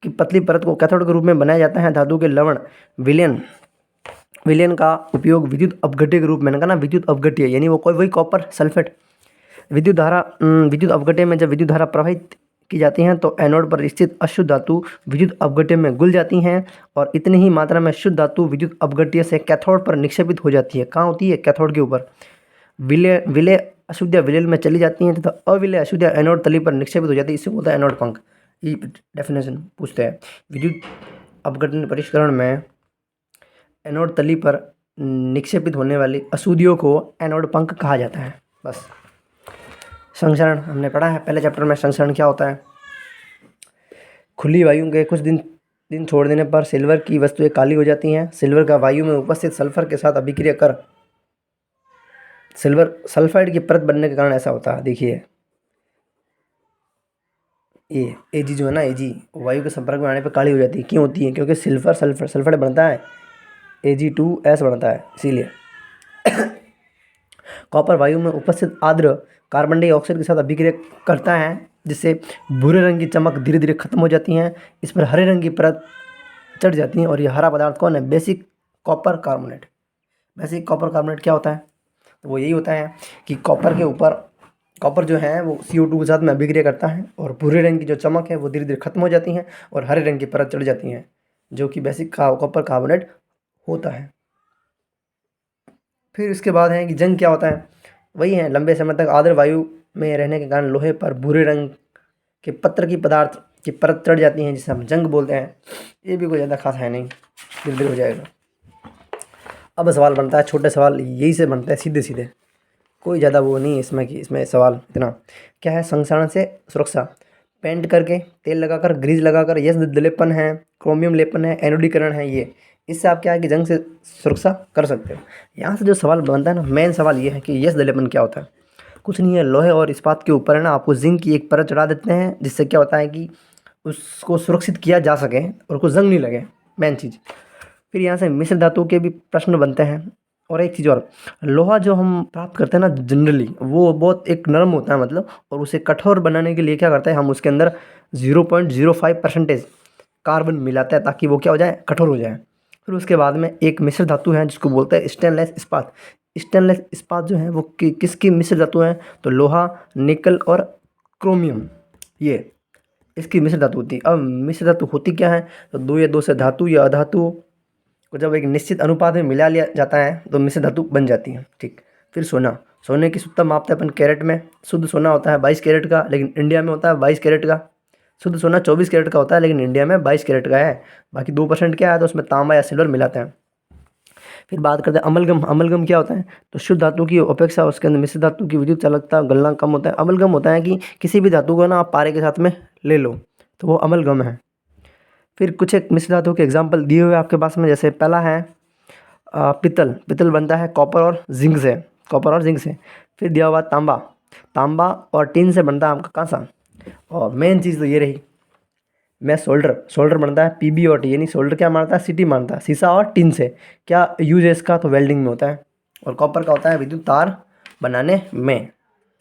की पतली परत को कैथोड के रूप में बनाया जाता है। धातु के लवण विलयन का उपयोग विद्युत अपघट्य के रूप में, मैंने कहा ना विद्युत अपघट्य, यानी वो कोई वही कॉपर सल्फेट। विद्युत अपघट्य में जब विद्युत धारा प्रवाहित की जाती हैं तो एनोड पर स्थित अशुद्ध धातु विद्युत अपघट्य में घुल जाती हैं और इतनी ही मात्रा में शुद्ध धातु विद्युत अपघट्य से कैथोड पर निक्षेपित हो जाती है। कहाँ होती है? कैथोड के ऊपर। विलय विलय अशुद्ध विलय में चली जाती हैं तथा अविलय अशुद्ध एनोड तली पर निक्षेपित हो जाती है। इसे बोलता है एनोड पंख। ये डेफिनेशन पूछते हैं। विद्युत अपघटन परिष्करण में एनोड तली पर निक्षेपित होने वाली अशुद्धियों को एनोड पंख कहा जाता है। बस। संचरण हमने पढ़ा है पहले चैप्टर में। संचरण क्या होता है? खुली वायु के कुछ दिन छोड़ देने पर सिल्वर की वस्तुएं काली हो जाती हैं। सिल्वर का वायु में उपस्थित सल्फर के साथ अभिक्रिया कर सिल्वर सल्फाइड की परत बनने के कारण ऐसा होता है। देखिए ये एजी जो है ना, एजी वायु के संपर्क में आने पर काली हो जाती है। क्यों होती है? क्योंकि सल्फाइड बनता है, Ag2S बनता है, इसीलिए। कॉपर वायु में उपस्थित आर्द्र कार्बन डाइऑक्साइड के साथ अभिक्रिया करता है जिससे भूरे रंग की चमक धीरे धीरे खत्म हो जाती है। इस पर हरे रंग की परत चढ़ जाती है और यह हरा पदार्थ कौन है? Basic copper carbonate. Basic copper carbonate क्या होता है? तो वो यही होता है कि कॉपर के ऊपर कॉपर जो है वो CO2 के साथ में अभिक्रिया करता है और भूरे रंग की जो चमक है वो धीरे धीरे खत्म हो जाती है और हरे रंग की परत चढ़ जाती है, जो कि बेसिक कॉपर कार्बोनेट होता है। फिर इसके बाद है कि जंग क्या होता है? वही है, लंबे समय तक आर्द्र वायु में रहने के कारण लोहे पर भूरे रंग के पत्र की पदार्थ की परत चढ़ जाती है, जिसे हम जंग बोलते हैं। ये भी कोई ज़्यादा खास है नहीं, धीरे धीरे हो जाएगा। अब सवाल बनता है, छोटे सवाल यही से बनते हैं सीधे सीधे, कोई ज़्यादा वो नहीं इसमें कि इसमें सवाल इतना क्या है। संक्षारण से सुरक्षा, पेंट करके, तेल लगाकर, ग्रीज लगाकर, यश लेपन है, क्रोमियम लेपन है, एनोडीकरण है, ये इससे आप क्या है कि जंग से सुरक्षा कर सकते हो। यहाँ से जो सवाल बनता है ना, मेन सवाल ये है कि यश लेपन क्या होता है? कुछ नहीं है, लोहे और इस्पात के ऊपर है ना आपको जिंक की एक परत चढ़ा देते हैं, जिससे क्या होता है कि उसको सुरक्षित किया जा सके और कुछ जंग नहीं लगे, मेन चीज़। फिर यहाँ से मिश्र धातु के भी प्रश्न बनते हैं। और एक चीज़ और, लोहा जो हम प्राप्त करते हैं ना जनरली, वो बहुत एक नरम होता है मतलब, और उसे कठोर बनाने के लिए क्या करते हैं हम, उसके अंदर 0.05% कार्बन मिलाते हैं ताकि वो क्या हो जाए? कठोर हो जाए। फिर उसके बाद में एक मिश्र धातु है जिसको बोलते हैं स्टेनलेस इस्पात। स्टेनलेस इस्पात जो है वो किसकी मिश्र धातु है? तो लोहा, निकल और क्रोमियम, ये इसकी मिश्र धातु होती है। अब मिश्र धातु होती क्या है? तो दो या दो से धातु या अधातु को जब एक निश्चित अनुपात में मिला लिया जाता है तो मिश्र धातु बन जाती है। ठीक। फिर सोना, सोने की शुद्धता मापते हैं अपन कैरेट में। शुद्ध सोना होता है 22 कैरेट का, लेकिन इंडिया में होता है 22 कैरेट का। शुद्ध सोना 24 कैरेट का होता है, लेकिन इंडिया में 22 कैरेट का है। बाकी 2% क्या है? तो उसमें तांबा या सिल्वर मिलाते हैं। फिर बात करते हैं अमलगम। अमलगम क्या होता है? तो शुद्ध धातु की अपेक्षा उसके अंदर मिश्र धातु की विद्युत चालकता गलना कम होता है। अमलगम होता है कि किसी भी धातु को ना आप पारे के साथ में ले लो, तो वो अमलगम है। फिर कुछ एक मिश्र धातु के एग्जाम्पल दिए हुए आपके पास में, जैसे पहला है पित्तल। पित्तल बनता है कॉपर और जिंक से, कॉपर और जिंक से। फिर दिया हुआ तांबा, तांबा और टिन से बनता है आपका कांसा। और मेन चीज़ तो ये रही, मैं सोल्डर, सोल्डर बनता है PB और T, यानी सोल्डर क्या मानता है? CT मानता है, शीशा और टिन से। क्या यूज है इसका? तो वेल्डिंग में होता है। और कॉपर का होता है विद्युत तार बनाने में।